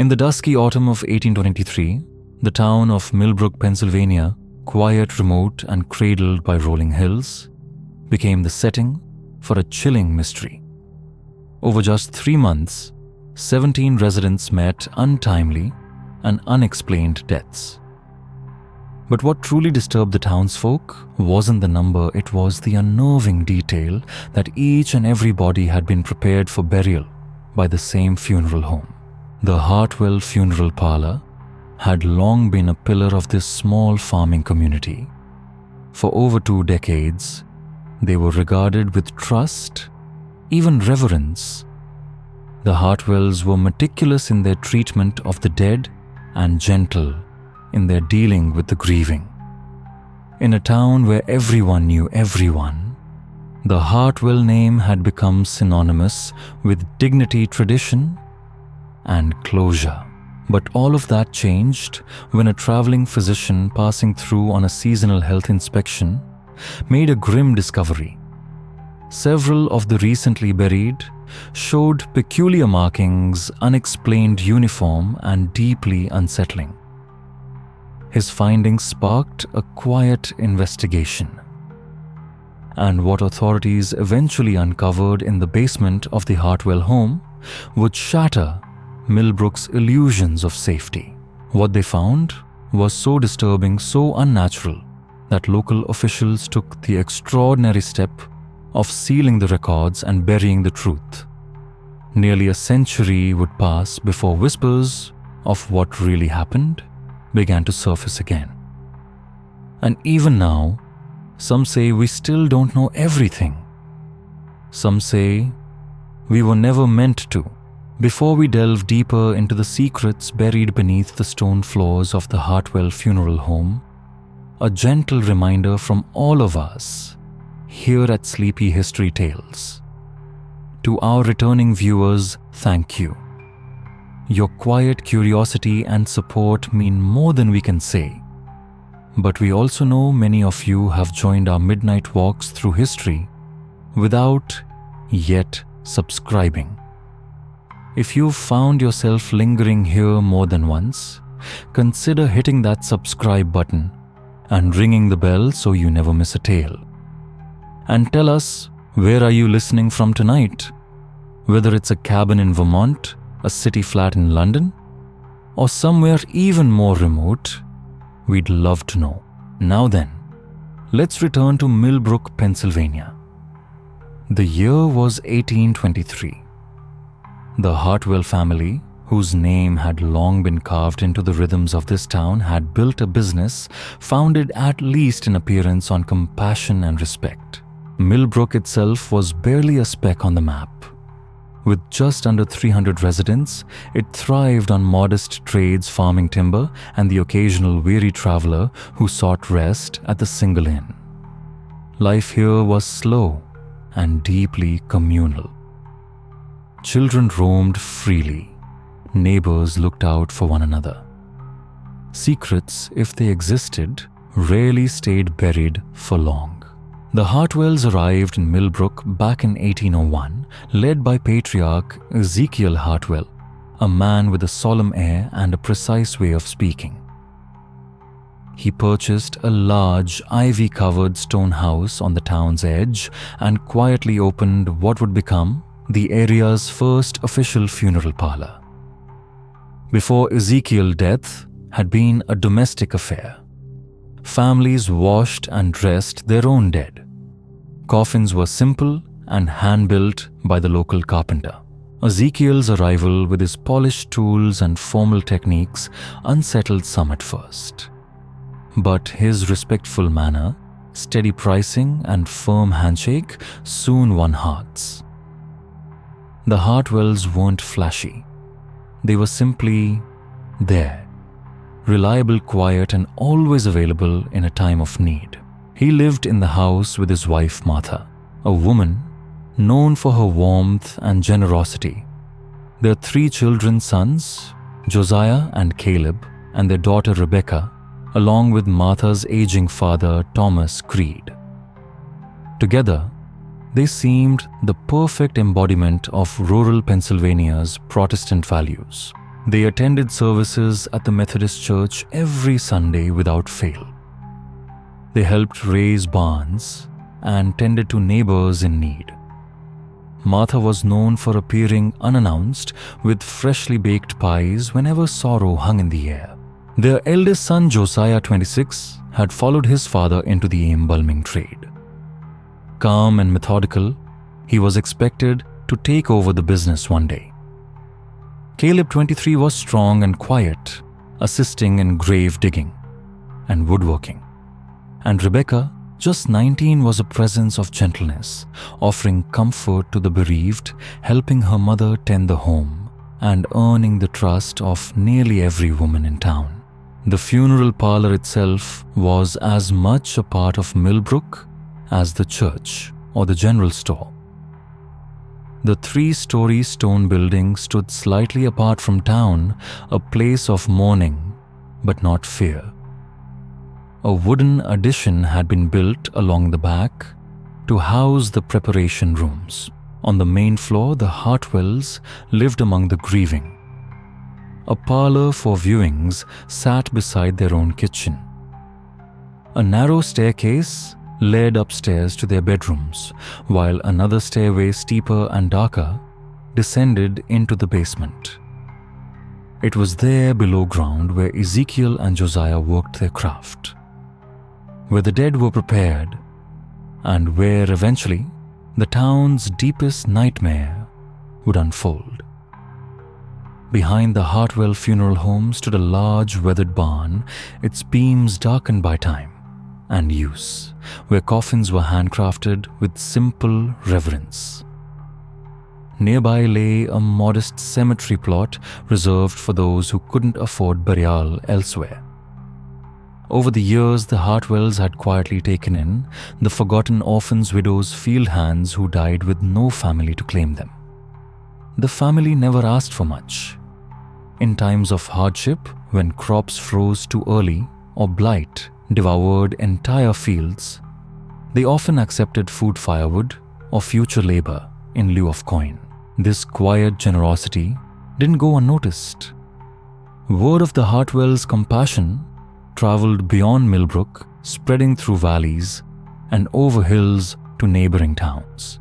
In the dusky autumn of 1823, the town of Millbrook, Pennsylvania, quiet, remote, and cradled by rolling hills, became the setting for a chilling mystery. Over just 3 months, 17 residents met untimely and unexplained deaths. But what truly disturbed the townsfolk wasn't the number, it was the unnerving detail that each and every body had been prepared for burial by the same funeral home. The Hartwell funeral parlor had long been a pillar of this small farming community. For over 2 decades, they were regarded with trust, even reverence. The Hartwells were meticulous in their treatment of the dead and gentle in their dealing with the grieving. In a town where everyone knew everyone, the Hartwell name had become synonymous with dignity, tradition, and closure. But all of that changed when a traveling physician passing through on a seasonal health inspection made a grim discovery. Several of the recently buried showed peculiar markings, unexplained uniform, and deeply unsettling. His findings sparked a quiet investigation. And what authorities eventually uncovered in the basement of the Hartwell home would shatter Millbrook's illusions of safety. What they found was so disturbing, so unnatural, that local officials took the extraordinary step of sealing the records and burying the truth. Nearly a century would pass before whispers of what really happened began to surface again. And even now, some say we still don't know everything. Some say we were never meant to. Before we delve deeper into the secrets buried beneath the stone floors of the Hartwell funeral home, a gentle reminder from all of us here at Sleepy History Tales. To our returning viewers, thank you. Your quiet curiosity and support mean more than we can say. But we also know many of you have joined our midnight walks through history without yet subscribing. If you've found yourself lingering here more than once, consider hitting that subscribe button and ringing the bell so you never miss a tale. And tell us, where are you listening from tonight? Whether it's a cabin in Vermont, a city flat in London, or somewhere even more remote, we'd love to know. Now then, let's return to Millbrook, Pennsylvania. The year was 1823. The Hartwell family, whose name had long been carved into the rhythms of this town, had built a business founded at least in appearance on compassion and respect. Millbrook itself was barely a speck on the map. With just under 300 residents, it thrived on modest trades, farming timber, and the occasional weary traveler who sought rest at the single inn. Life here was slow and deeply communal. Children roamed freely. Neighbors looked out for one another. Secrets, if they existed, rarely stayed buried for long. The Hartwells arrived in Millbrook back in 1801, led by patriarch Ezekiel Hartwell, a man with a solemn air and a precise way of speaking. He purchased a large, ivy-covered stone house on the town's edge and quietly opened what would become the area's first official funeral parlor. Before Ezekiel's death had been a domestic affair. Families washed and dressed their own dead. Coffins were simple and hand-built by the local carpenter. Ezekiel's arrival with his polished tools and formal techniques unsettled some at first. But his respectful manner, steady pricing, and firm handshake soon won hearts. The Hartwells weren't flashy. They were simply there, reliable, quiet, and always available in a time of need. He lived in the house with his wife Martha, a woman known for her warmth and generosity. Their 3 children sons, Josiah and Caleb, and their daughter Rebecca, along with Martha's aging father Thomas Creed. Together, they seemed the perfect embodiment of rural Pennsylvania's Protestant values. They attended services at the Methodist Church every Sunday without fail. They helped raise barns and tended to neighbors in need. Martha was known for appearing unannounced with freshly baked pies whenever sorrow hung in the air. Their eldest son, Josiah, 26, had followed his father into the embalming trade. Calm and methodical, he was expected to take over the business one day. Caleb, 23, was strong and quiet, assisting in grave digging and woodworking. And Rebecca, just 19, was a presence of gentleness, offering comfort to the bereaved, helping her mother tend the home, and earning the trust of nearly every woman in town. The funeral parlor itself was as much a part of Millbrook as the church or the general store. The 3-story stone building stood slightly apart from town, a place of mourning, but not fear. A wooden addition had been built along the back to house the preparation rooms. On the main floor, the Hartwells lived among the grieving. A parlor for viewings sat beside their own kitchen. A narrow staircase led upstairs to their bedrooms, while another stairway, steeper and darker, descended into the basement. It was there below ground where Ezekiel and Josiah worked their craft, where the dead were prepared, and where eventually the town's deepest nightmare would unfold. Behind the Hartwell funeral home stood a large weathered barn, its beams darkened by time and use, where coffins were handcrafted with simple reverence. Nearby lay a modest cemetery plot reserved for those who couldn't afford burial elsewhere. Over the years, the Hartwells had quietly taken in the forgotten orphans, widows, field hands who died with no family to claim them. The family never asked for much. In times of hardship, when crops froze too early or blight devoured entire fields, they often accepted food, firewood, or future labor in lieu of coin. This quiet generosity didn't go unnoticed. Word of the Hartwells' compassion traveled beyond Millbrook, spreading through valleys and over hills to neighboring towns.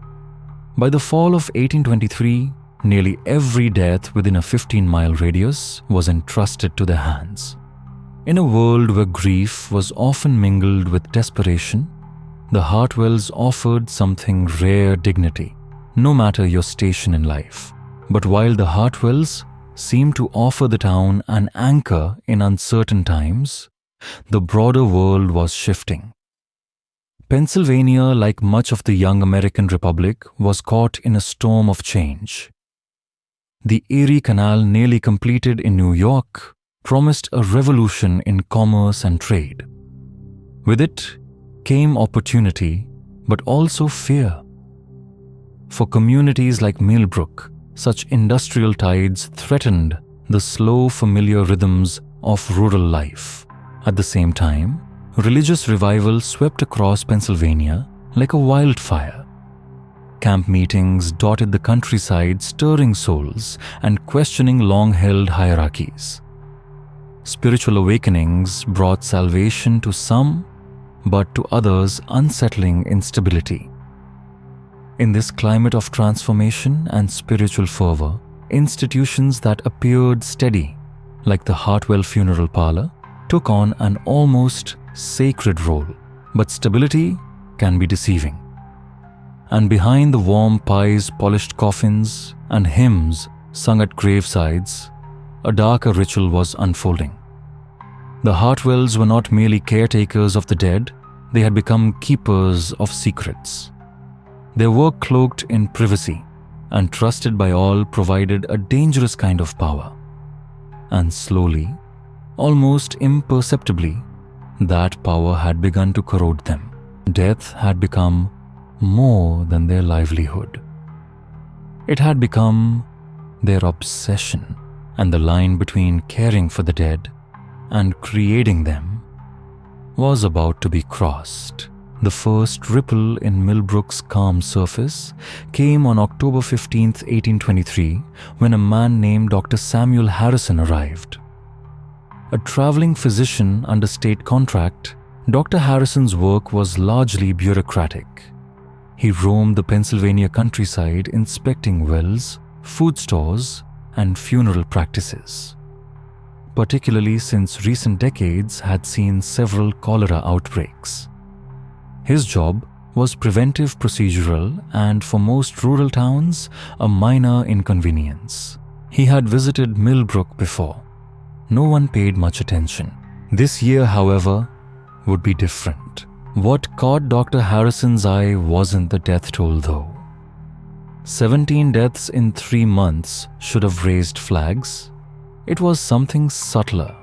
By the fall of 1823, nearly every death within a 15-mile radius was entrusted to their hands. In a world where grief was often mingled with desperation, the Hartwells offered something rare: dignity, no matter your station in life. But while the Hartwells seemed to offer the town an anchor in uncertain times, the broader world was shifting. Pennsylvania, like much of the young American Republic, was caught in a storm of change. The Erie Canal, nearly completed in New York, promised a revolution in commerce and trade. With it came opportunity, but also fear. For communities like Millbrook, such industrial tides threatened the slow, familiar rhythms of rural life. At the same time, religious revival swept across Pennsylvania like a wildfire. Camp meetings dotted the countryside, stirring souls and questioning long-held hierarchies. Spiritual awakenings brought salvation to some, but to others unsettling instability. In this climate of transformation and spiritual fervor, institutions that appeared steady, like the Hartwell funeral parlor, took on an almost sacred role. But stability can be deceiving. And behind the warm pies, polished coffins, and hymns sung at gravesides, a darker ritual was unfolding. The Hartwells were not merely caretakers of the dead, they had become keepers of secrets. Their work, cloaked in privacy and trusted by all, provided a dangerous kind of power. And slowly, almost imperceptibly, that power had begun to corrode them. Death had become more than their livelihood. It had become their obsession, and the line between caring for the dead and creating them was about to be crossed. The first ripple in Millbrook's calm surface came on October 15, 1823, when a man named Dr. Samuel Harrison arrived. A traveling physician under state contract, Dr. Harrison's work was largely bureaucratic. He roamed the Pennsylvania countryside inspecting wells, food stores, and funeral practices, particularly since recent decades had seen several cholera outbreaks. His job was preventive procedural and, for most rural towns, a minor inconvenience. He had visited Millbrook before. No one paid much attention. This year, however, would be different. What caught Dr. Harrison's eye wasn't the death toll, though. 17 deaths in 3 months should have raised flags. It was something subtler.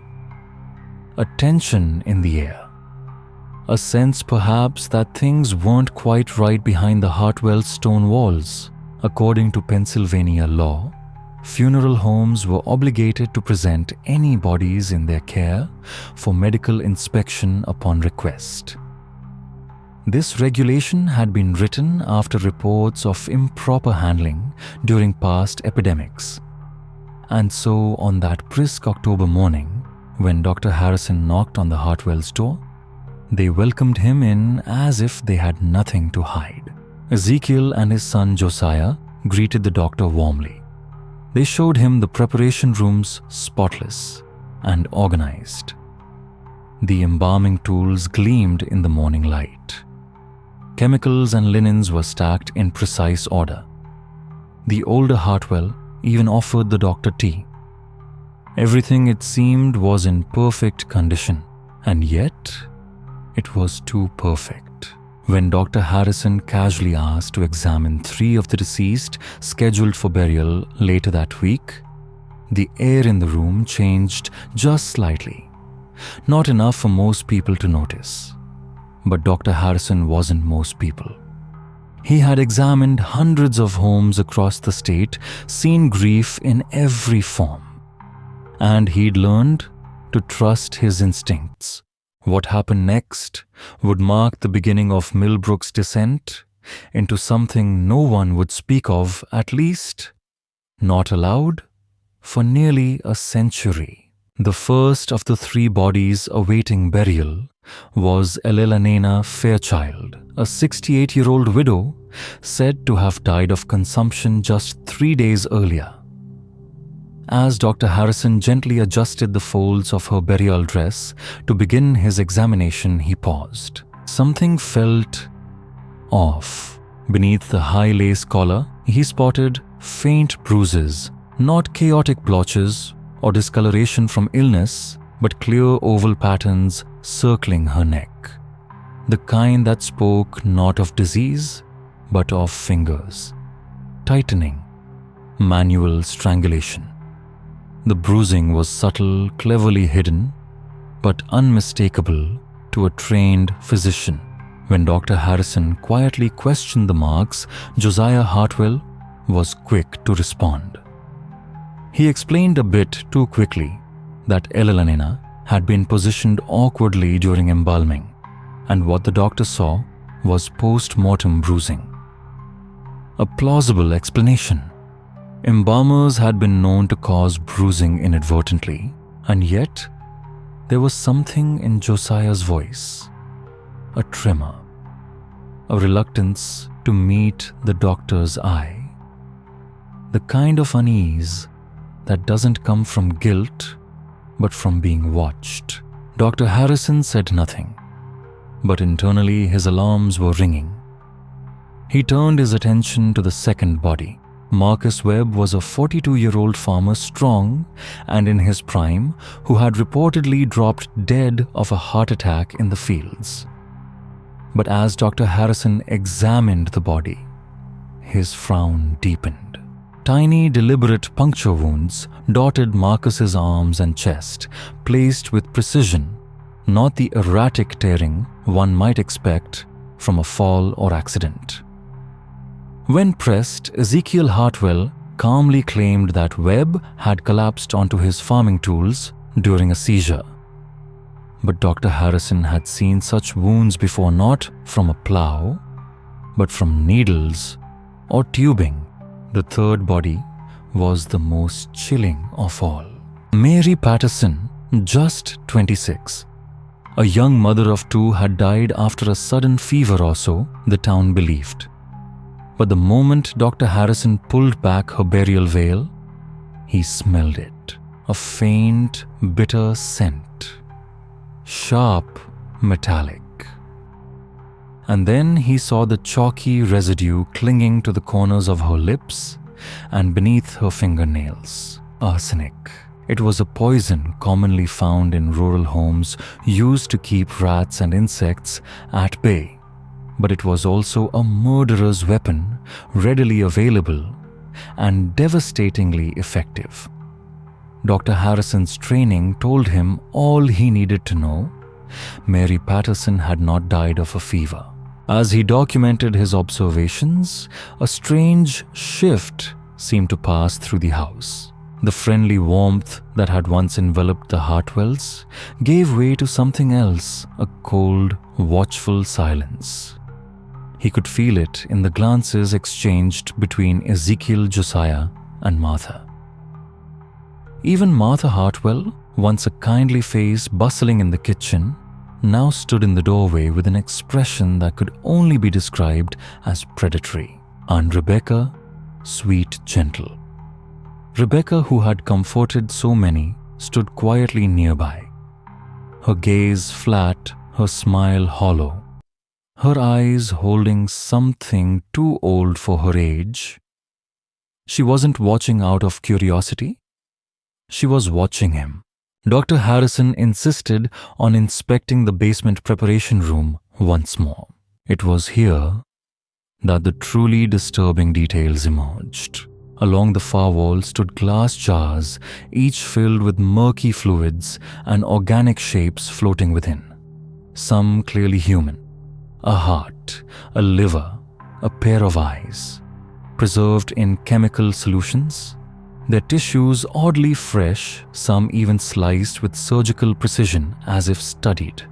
A tension in the air. A sense perhaps that things weren't quite right behind the Hartwell stone walls. According to Pennsylvania law, funeral homes were obligated to present any bodies in their care for medical inspection upon request. This regulation had been written after reports of improper handling during past epidemics. And so on that brisk October morning, when Dr. Harrison knocked on the Hartwell's door, they welcomed him in as if they had nothing to hide. Ezekiel and his son Josiah greeted the doctor warmly. They showed him the preparation rooms spotless and organized. The embalming tools gleamed in the morning light. Chemicals and linens were stacked in precise order. The older Hartwell even offered the doctor tea. Everything, it seemed, was in perfect condition, and yet it was too perfect. When Dr. Harrison casually asked to examine 3 of the deceased scheduled for burial later that week, the air in the room changed just slightly. Not enough for most people to notice. But Dr. Harrison wasn't most people. He had examined hundreds of homes across the state, seen grief in every form. And he'd learned to trust his instincts. What happened next would mark the beginning of Millbrook's descent into something no one would speak of, at least not aloud, for nearly a century. The first of the 3 bodies awaiting burial was Elelena Fairchild, a 68-year-old widow said to have died of consumption just 3 days earlier. As Dr. Harrison gently adjusted the folds of her burial dress to begin his examination, he paused. Something felt off. Beneath the high lace collar, he spotted faint bruises, not chaotic blotches or discoloration from illness, but clear oval patterns circling her neck. The kind that spoke not of disease, but of fingers. Tightening. Manual strangulation. The bruising was subtle, cleverly hidden, but unmistakable to a trained physician. When Dr. Harrison quietly questioned the marks, Josiah Hartwell was quick to respond. He explained a bit too quickly that Elelena had been positioned awkwardly during embalming, and what the doctor saw was post-mortem bruising. A plausible explanation. Embalmers had been known to cause bruising inadvertently, and yet there was something in Josiah's voice, a tremor, a reluctance to meet the doctor's eye, the kind of unease that doesn't come from guilt but from being watched. Dr. Harrison said nothing, but internally his alarms were ringing. He turned his attention to the second body. Marcus Webb was a 42-year-old farmer, strong and in his prime, who had reportedly dropped dead of a heart attack in the fields. But as Dr. Harrison examined the body, his frown deepened. Tiny, deliberate puncture wounds dotted Marcus's arms and chest, placed with precision, not the erratic tearing one might expect from a fall or accident. When pressed, Ezekiel Hartwell calmly claimed that Webb had collapsed onto his farming tools during a seizure. But Dr. Harrison had seen such wounds before, not from a plow, but from needles or tubing. The third body was the most chilling of all. Mary Patterson, just 26. A young mother of 2 had died after a sudden fever or so, the town believed. But the moment Dr. Harrison pulled back her burial veil, he smelled it. A faint, bitter scent. Sharp, metallic. And then he saw the chalky residue clinging to the corners of her lips and beneath her fingernails. Arsenic. It was a poison commonly found in rural homes used to keep rats and insects at bay. But it was also a murderer's weapon, readily available and devastatingly effective. Dr. Harrison's training told him all he needed to know. Mary Patterson had not died of a fever. As he documented his observations, a strange shift seemed to pass through the house. The friendly warmth that had once enveloped the Hartwells gave way to something else, a cold, watchful silence. He could feel it in the glances exchanged between Ezekiel, Josiah, and Martha. Even Martha Hartwell, once a kindly face bustling in the kitchen, now stood in the doorway with an expression that could only be described as predatory. And Rebecca, sweet, gentle. Rebecca, who had comforted so many, stood quietly nearby. Her gaze flat, her smile hollow, her eyes holding something too old for her age. She wasn't watching out of curiosity. She was watching him. Dr. Harrison insisted on inspecting the basement preparation room once more. It was here that the truly disturbing details emerged. Along the far wall stood glass jars, each filled with murky fluids and organic shapes floating within. Some clearly human. A heart, a liver, a pair of eyes, preserved in chemical solutions. Their tissues oddly fresh, some even sliced with surgical precision as if studied,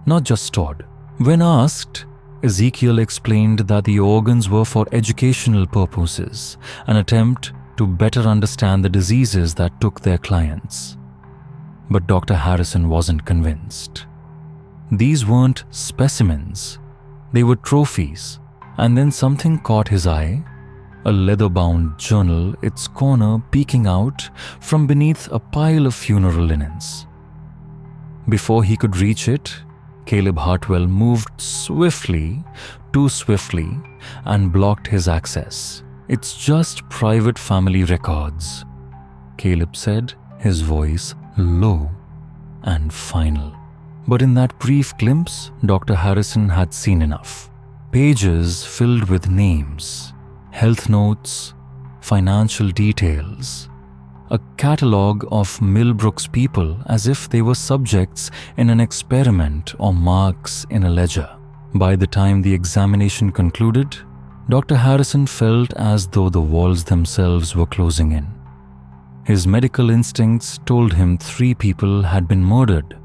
not just stored. When asked, Ezekiel explained that the organs were for educational purposes, an attempt to better understand the diseases that took their clients. But Dr. Harrison wasn't convinced. These weren't specimens, they were trophies. And then something caught his eye. A leather-bound journal, its corner peeking out from beneath a pile of funeral linens. Before he could reach it, Caleb Hartwell moved swiftly, too swiftly, and blocked his access. "It's just private family records," Caleb said, his voice low and final. But in that brief glimpse, Dr. Harrison had seen enough. Pages filled with names, health notes, financial details, a catalogue of Millbrook's people as if they were subjects in an experiment or marks in a ledger. By the time the examination concluded, Dr. Harrison felt as though the walls themselves were closing in. His medical instincts told him 3 people had been murdered,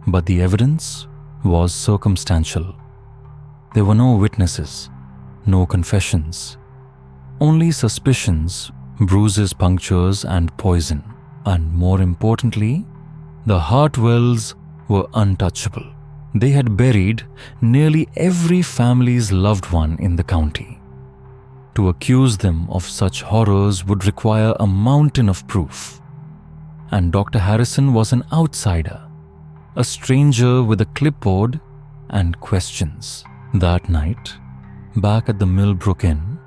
but the evidence was circumstantial. There were no witnesses, no confessions, only suspicions, bruises, punctures, and poison. And more importantly, the Hartwells were untouchable. They had buried nearly every family's loved one in the county. To accuse them of such horrors would require a mountain of proof. And Dr. Harrison was an outsider, a stranger with a clipboard and questions. That night, back at the Millbrook Inn,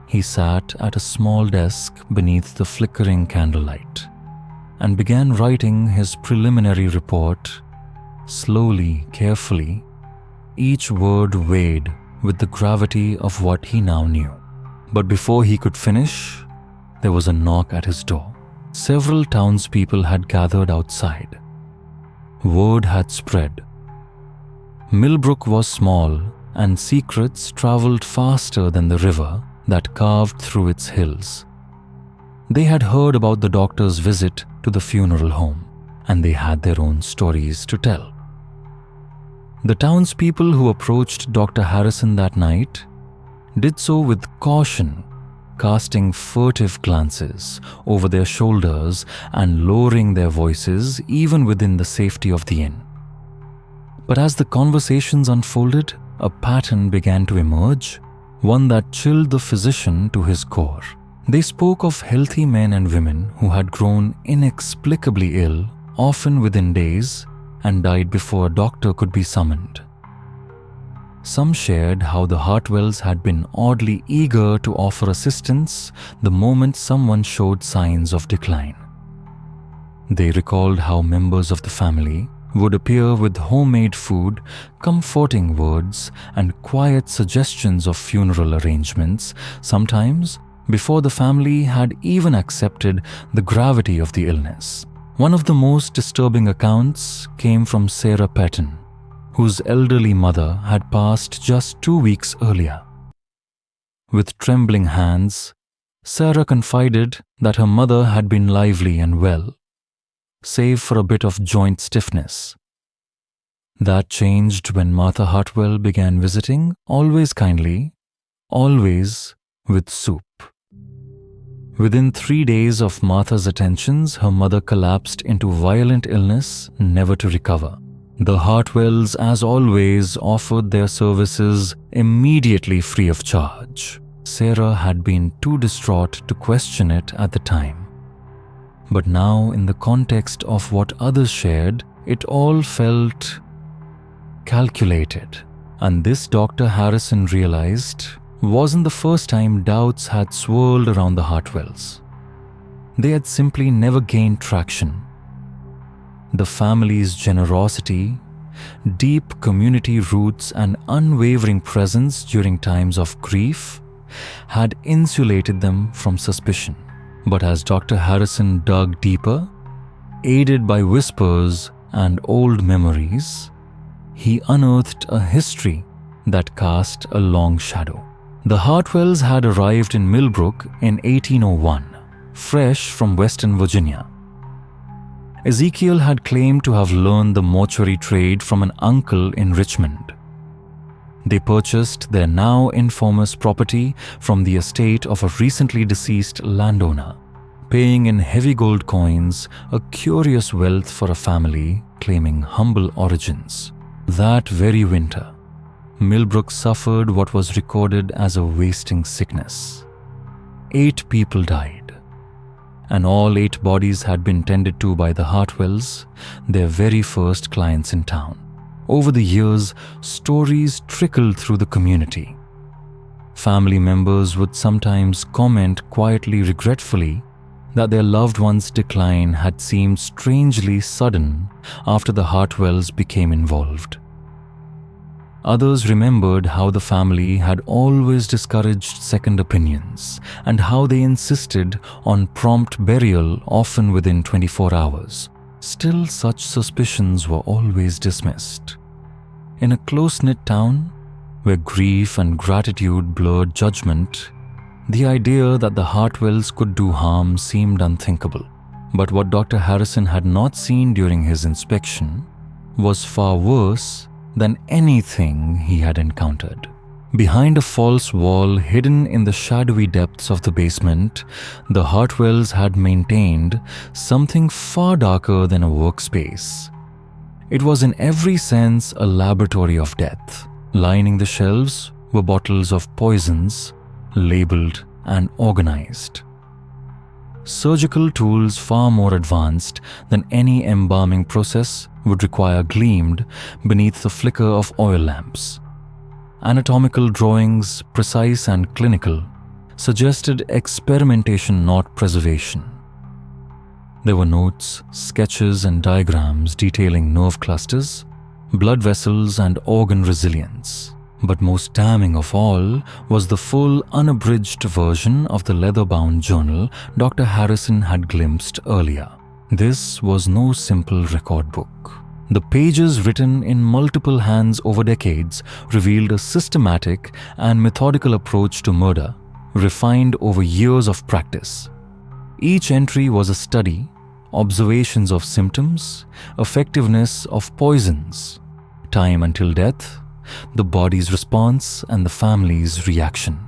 he sat at a small desk beneath the flickering candlelight and began writing his preliminary report, slowly, carefully, each word weighed with the gravity of what he now knew. But before he could finish, there was a knock at his door. Several townspeople had gathered outside. Word had spread. Millbrook was small, and secrets traveled faster than the river that carved through its hills. They had heard about the doctor's visit to the funeral home, and they had their own stories to tell. The townspeople who approached Dr. Harrison that night did so with caution, casting furtive glances over their shoulders and lowering their voices even within the safety of the inn. But as the conversations unfolded, a pattern began to emerge, one that chilled the physician to his core. They spoke of healthy men and women who had grown inexplicably ill, often within days, and died before a doctor could be summoned. Some shared how the Hartwells had been oddly eager to offer assistance the moment someone showed signs of decline. They recalled how members of the family would appear with homemade food, comforting words, and quiet suggestions of funeral arrangements, sometimes before the family had even accepted the gravity of the illness. One of the most disturbing accounts came from Sarah Patton, whose elderly mother had passed just 2 weeks earlier. With trembling hands, Sarah confided that her mother had been lively and well, save for a bit of joint stiffness. That changed when Martha Hartwell began visiting, always kindly, always with soup. Within 3 days of Martha's attentions, her mother collapsed into violent illness, never to recover. The Hartwells, as always, offered their services immediately free of charge. Sarah had been too distraught to question it at the time. But now, in the context of what others shared, it all felt calculated. And this Dr. Harrison realized wasn't the first time doubts had swirled around the Hartwells. They had simply never gained traction. The family's generosity, deep community roots, and unwavering presence during times of grief had insulated them from suspicion. But as Dr. Harrison dug deeper, aided by whispers and old memories, he unearthed a history that cast a long shadow. The Hartwells had arrived in Millbrook in 1801, fresh from Western Virginia. Ezekiel had claimed to have learned the mortuary trade from an uncle in Richmond. They purchased their now infamous property from the estate of a recently deceased landowner, paying in heavy gold coins, a curious wealth for a family claiming humble origins. That very winter, Millbrook suffered what was recorded as a wasting sickness. 8 people died, and all 8 bodies had been tended to by the Hartwells, their very first clients in town. Over the years, stories trickled through the community. Family members would sometimes comment quietly regretfully that their loved one's decline had seemed strangely sudden after the Hartwells became involved. Others remembered how the family had always discouraged second opinions and how they insisted on prompt burial, often within 24 hours. Still, such suspicions were always dismissed. In a close-knit town, where grief and gratitude blurred judgment, the idea that the Hartwells could do harm seemed unthinkable. But what Dr. Harrison had not seen during his inspection was far worse than anything he had encountered. Behind a false wall hidden in the shadowy depths of the basement, the Hartwells had maintained something far darker than a workspace. It was in every sense a laboratory of death. Lining the shelves were bottles of poisons, labeled and organized. Surgical tools far more advanced than any embalming process would require gleamed beneath the flicker of oil lamps. Anatomical drawings, precise and clinical, suggested experimentation, not preservation. There were notes, sketches, and diagrams detailing nerve clusters, blood vessels, and organ resilience. But most damning of all was the full, unabridged version of the leather-bound journal Dr. Harrison had glimpsed earlier. This was no simple record book. The pages, written in multiple hands over decades, revealed a systematic and methodical approach to murder, refined over years of practice. Each entry was a study, observations of symptoms, effectiveness of poisons, time until death, the body's response, and the family's reaction.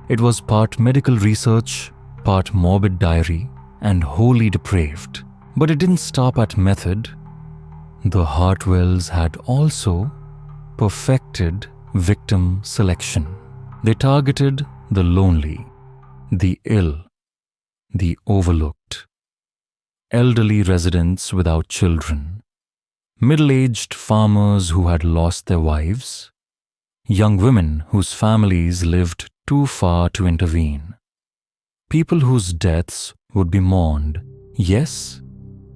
It was part medical research, part morbid diary, and wholly depraved. But it didn't stop at method. The Hartwells had also perfected victim selection. They targeted the lonely, the ill, the overlooked, elderly residents without children, middle-aged farmers who had lost their wives, young women whose families lived too far to intervene, people whose deaths would be mourned, yes,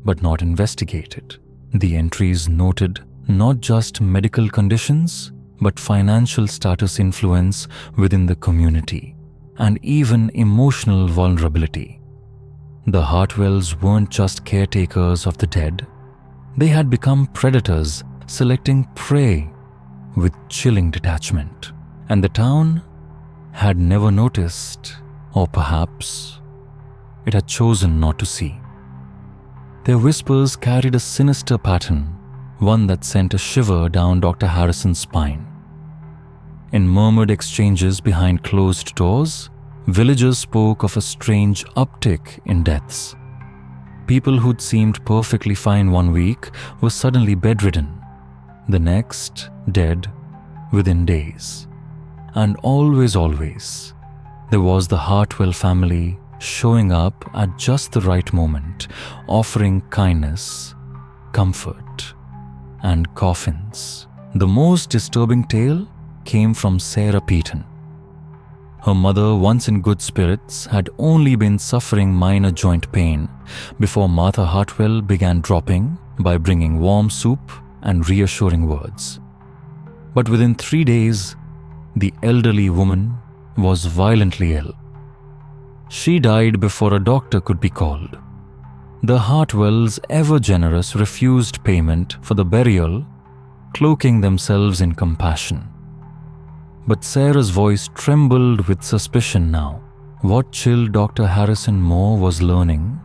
but not investigated. The entries noted not just medical conditions, but financial status influence within the community, and even emotional vulnerability. The Hartwells weren't just caretakers of the dead. They had become predators, selecting prey with chilling detachment. And the town had never noticed, or perhaps it had chosen not to see. Their whispers carried a sinister pattern, one that sent a shiver down Dr. Harrison's spine. In murmured exchanges behind closed doors, villagers spoke of a strange uptick in deaths. People who'd seemed perfectly fine one week were suddenly bedridden, the next dead within days. And always, there was the Hartwell family showing up at just the right moment, offering kindness, comfort, and coffins. The most disturbing tale came from Sarah Peaton. Her mother, once in good spirits, had only been suffering minor joint pain before Martha Hartwell began dropping by bringing warm soup and reassuring words. But within 3 days, the elderly woman was violently ill. She died before a doctor could be called. The Hartwells, ever generous, refused payment for the burial, cloaking themselves in compassion. But Sarah's voice trembled with suspicion now. What chilled Dr. Harrison more was learning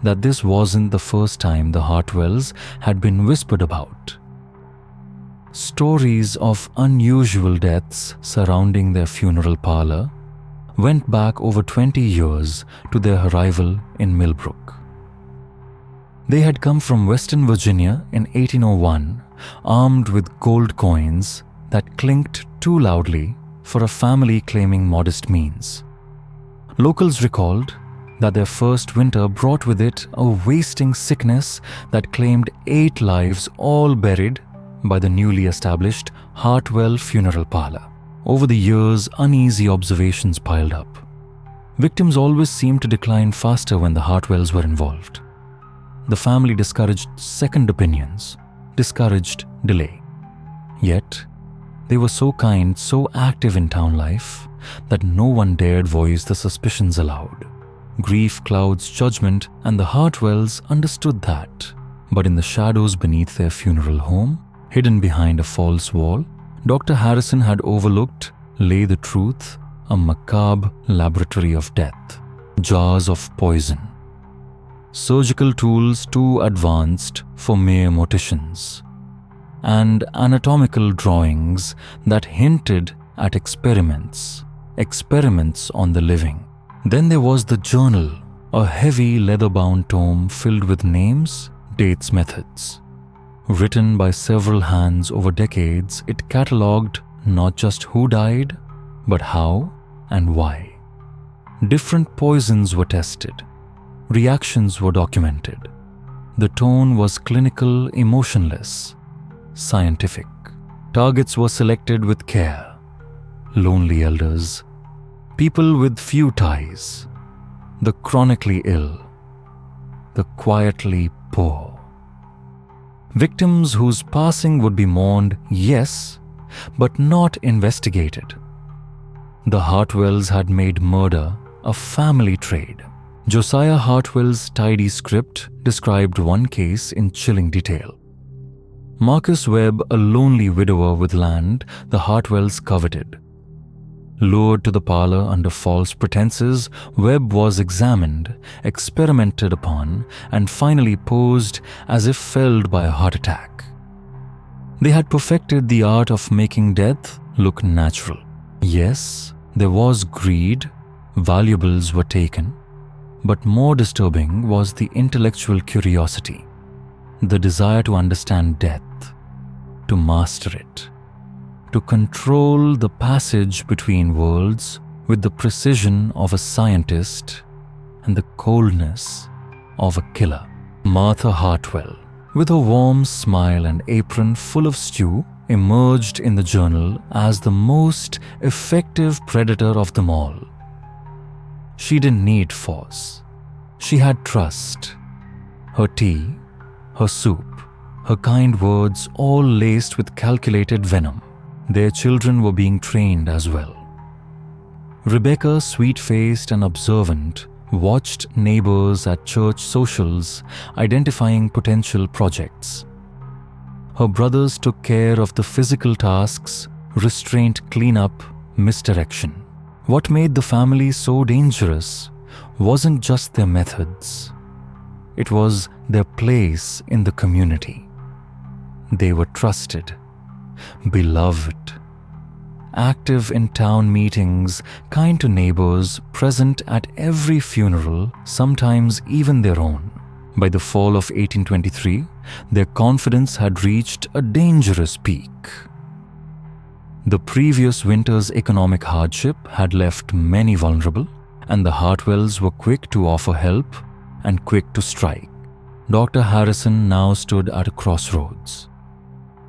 that this wasn't the first time the Hartwells had been whispered about. Stories of unusual deaths surrounding their funeral parlor went back over 20 years to their arrival in Millbrook. They had come from Western Virginia in 1801, armed with gold coins that clinked too loudly for a family claiming modest means. Locals recalled that their first winter brought with it a wasting sickness that claimed 8 lives, all buried by the newly established Hartwell funeral parlor. Over the years, uneasy observations piled up. Victims always seemed to decline faster when the Hartwells were involved. The family discouraged second opinions, discouraged delay. Yet, they were so kind, so active in town life, that no one dared voice the suspicions aloud. Grief clouds judgment, and the Hartwells understood that. But in the shadows beneath their funeral home, hidden behind a false wall, Dr. Harrison had overlooked lay the truth, a macabre laboratory of death, jars of poison, surgical tools too advanced for mere morticians, and anatomical drawings that hinted at experiments on the living. Then there was the journal, a heavy leather-bound tome filled with names, dates, methods. Written by several hands over decades, it catalogued not just who died, but how and why. Different poisons were tested. Reactions were documented. The tone was clinical, emotionless, scientific. Targets were selected with care. Lonely elders, people with few ties, the chronically ill, the quietly poor. Victims whose passing would be mourned, yes, but not investigated. The Hartwells had made murder a family trade. Josiah Hartwell's tidy script described one case in chilling detail. Marcus Webb, a lonely widower with land the Hartwells coveted. Lured to the parlor under false pretenses, Webb was examined, experimented upon, and finally posed as if felled by a heart attack. They had perfected the art of making death look natural. Yes, there was greed, valuables were taken, but more disturbing was the intellectual curiosity, the desire to understand death, to master it, to control the passage between worlds with the precision of a scientist and the coldness of a killer. Martha Hartwell, with a warm smile and apron full of stew, emerged in the journal as the most effective predator of them all. She didn't need force. She had trust. Her tea, her soup, her kind words, all laced with calculated venom. Their children were being trained as well. Rebecca, sweet-faced and observant, watched neighbors at church socials identifying potential projects. Her brothers took care of the physical tasks, restraint, cleanup, misdirection. What made the family so dangerous wasn't just their methods. It was their place in the community. They were trusted, beloved, active in town meetings, kind to neighbors, present at every funeral, sometimes even their own. By the fall of 1823, their confidence had reached a dangerous peak. The previous winter's economic hardship had left many vulnerable, and the Hartwells were quick to offer help and quick to strike. Dr. Harrison now stood at a crossroads.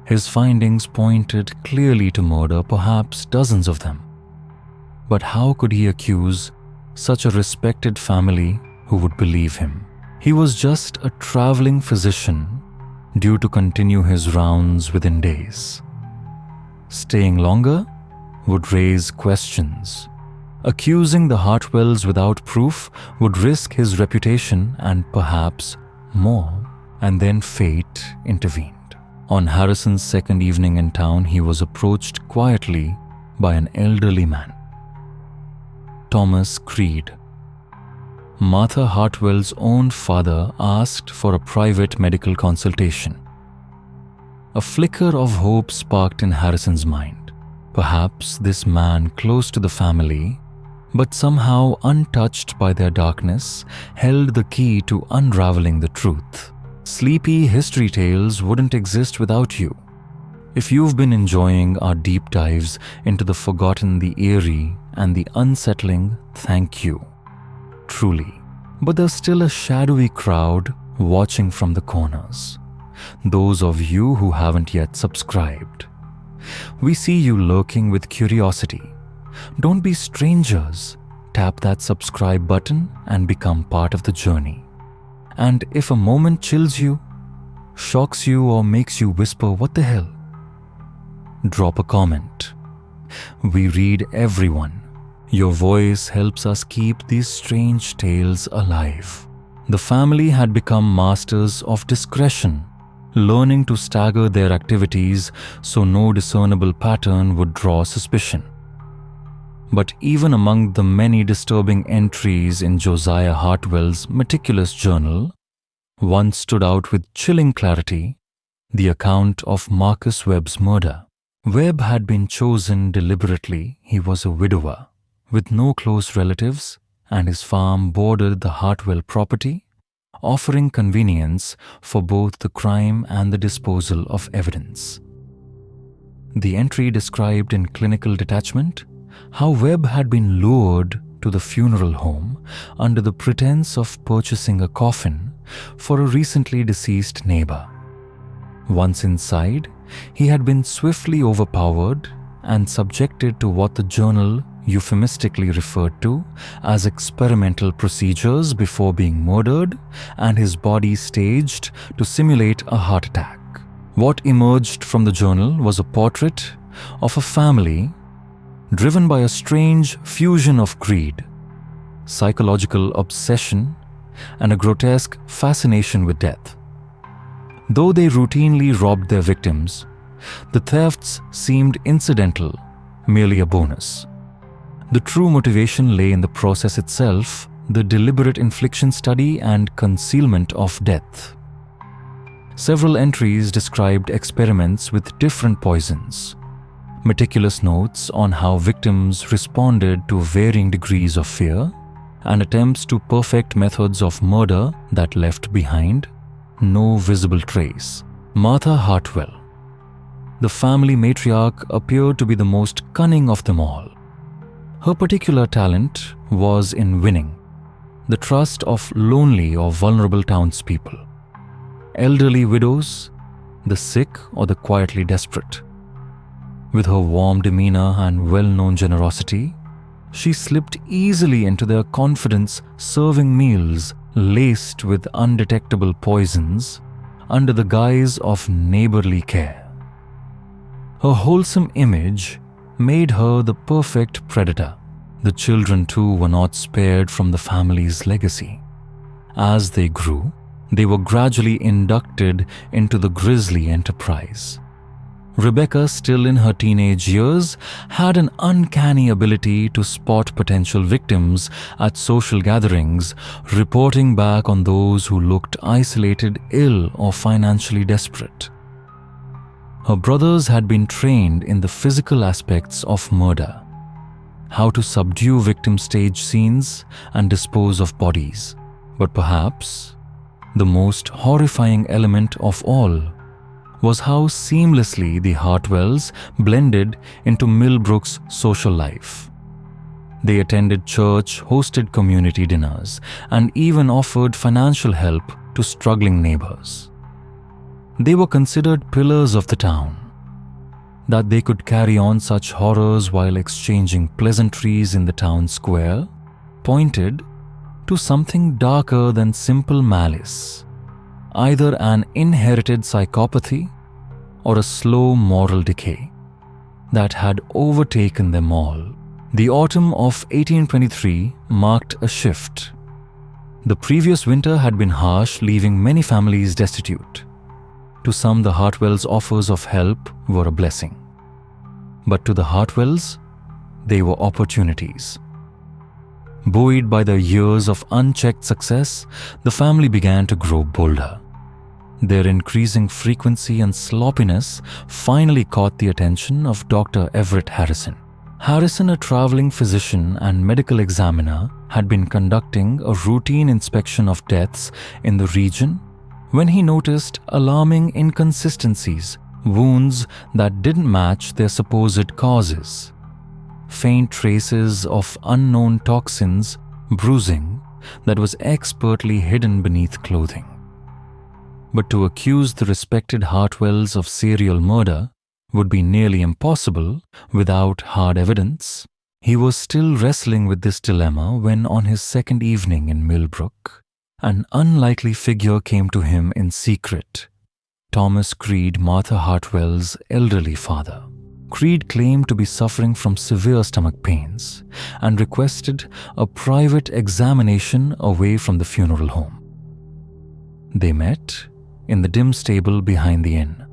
His findings pointed clearly to murder, perhaps dozens of them. But how could he accuse such a respected family who would believe him? He was just a traveling physician due to continue his rounds within days. Staying longer would raise questions. Accusing the Hartwells without proof would risk his reputation and perhaps more. And then fate intervened. On Harrison's second evening in town, he was approached quietly by an elderly man. Thomas Creed. Martha Hartwell's own father asked for a private medical consultation. A flicker of hope sparked in Harrison's mind. Perhaps this man close to the family, but somehow untouched by their darkness, held the key to unraveling the truth. Sleepy history tales wouldn't exist without you. If you've been enjoying our deep dives into the forgotten, the eerie, and the unsettling, thank you. Truly. But there's still a shadowy crowd watching from the corners. Those of you who haven't yet subscribed. We see you lurking with curiosity. Don't be strangers. Tap that subscribe button and become part of the journey. And if a moment chills you, shocks you, or makes you whisper, "What the hell?" drop a comment. We read everyone. Your voice helps us keep these strange tales alive. The family had become masters of discretion, learning to stagger their activities so no discernible pattern would draw suspicion. But even among the many disturbing entries in Josiah Hartwell's meticulous journal, one stood out with chilling clarity: the account of Marcus Webb's murder. Webb had been chosen deliberately. He was a widower, with no close relatives, and his farm bordered the Hartwell property, offering convenience for both the crime and the disposal of evidence. The entry described in clinical detachment how Webb had been lured to the funeral home under the pretense of purchasing a coffin for a recently deceased neighbor. Once inside, he had been swiftly overpowered and subjected to what the journal euphemistically referred to as experimental procedures before being murdered, and his body staged to simulate a heart attack. What emerged from the journal was a portrait of a family driven by a strange fusion of greed, psychological obsession, and a grotesque fascination with death. Though they routinely robbed their victims, the thefts seemed incidental, merely a bonus. The true motivation lay in the process itself, the deliberate infliction study and concealment of death. Several entries described experiments with different poisons, meticulous notes on how victims responded to varying degrees of fear, and attempts to perfect methods of murder that left behind no visible trace. Martha Hartwell, the family matriarch, appeared to be the most cunning of them all. Her particular talent was in winning the trust of lonely or vulnerable townspeople, elderly widows, the sick, or the quietly desperate. With her warm demeanor and well-known generosity, she slipped easily into their confidence, serving meals laced with undetectable poisons under the guise of neighborly care. Her wholesome image made her the perfect predator. The children too were not spared from the family's legacy. As they grew, they were gradually inducted into the grisly enterprise. Rebecca, still in her teenage years, had an uncanny ability to spot potential victims at social gatherings, reporting back on those who looked isolated, ill, or financially desperate. Her brothers had been trained in the physical aspects of murder, how to subdue victim stage scenes and dispose of bodies. But perhaps the most horrifying element of all was how seamlessly the Hartwells blended into Millbrook's social life. They attended church, hosted community dinners, and even offered financial help to struggling neighbors. They were considered pillars of the town. That they could carry on such horrors while exchanging pleasantries in the town square pointed to something darker than simple malice, either an inherited psychopathy or a slow moral decay that had overtaken them all. The autumn of 1823 marked a shift. The previous winter had been harsh, leaving many families destitute. To some, the Hartwells' offers of help were a blessing. But to the Hartwells, they were opportunities. Buoyed by their years of unchecked success, the family began to grow bolder. Their increasing frequency and sloppiness finally caught the attention of Dr. Everett Harrison. Harrison, a traveling physician and medical examiner, had been conducting a routine inspection of deaths in the region when he noticed alarming inconsistencies, wounds that didn't match their supposed causes, faint traces of unknown toxins, bruising that was expertly hidden beneath clothing. But to accuse the respected Hartwells of serial murder would be nearly impossible without hard evidence. He was still wrestling with this dilemma when, on his second evening in Millbrook, an unlikely figure came to him in secret. Thomas Creed, Martha Hartwell's elderly father. Creed claimed to be suffering from severe stomach pains and requested a private examination away from the funeral home. They met in the dim stable behind the inn.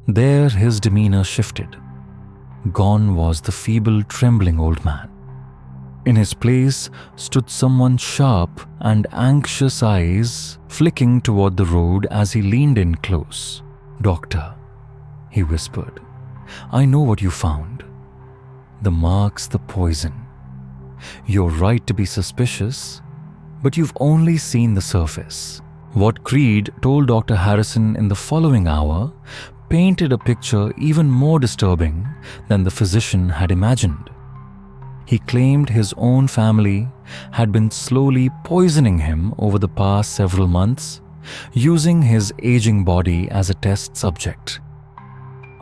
There his demeanor shifted. Gone was the feeble, trembling old man. In his place stood someone sharp and anxious eyes flicking toward the road as he leaned in close. "Doctor," he whispered, "I know what you found. The marks, the poison. You're right to be suspicious, but you've only seen the surface." What Creed told Dr. Harrison in the following hour painted a picture even more disturbing than the physician had imagined. He claimed his own family had been slowly poisoning him over the past several months, using his aging body as a test subject.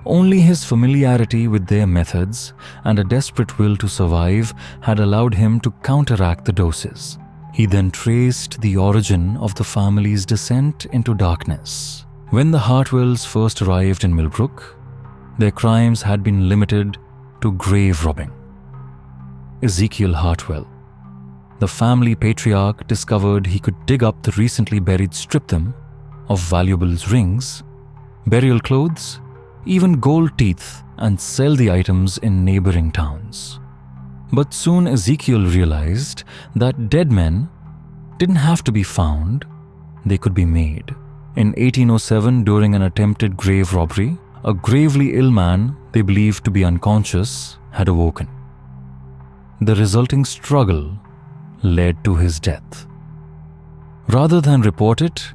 Only his familiarity with their methods and a desperate will to survive had allowed him to counteract the doses. He then traced the origin of the family's descent into darkness. When the Hartwells first arrived in Millbrook, their crimes had been limited to grave robbing. Ezekiel Hartwell, the family patriarch, discovered he could dig up the recently buried, strip them of valuables, rings, burial clothes, even gold teeth, and sell the items in neighboring towns. But soon Ezekiel realized that dead men didn't have to be found, they could be made. In 1807, during an attempted grave robbery, a gravely ill man they believed to be unconscious had awoken. The resulting struggle led to his death. Rather than report it,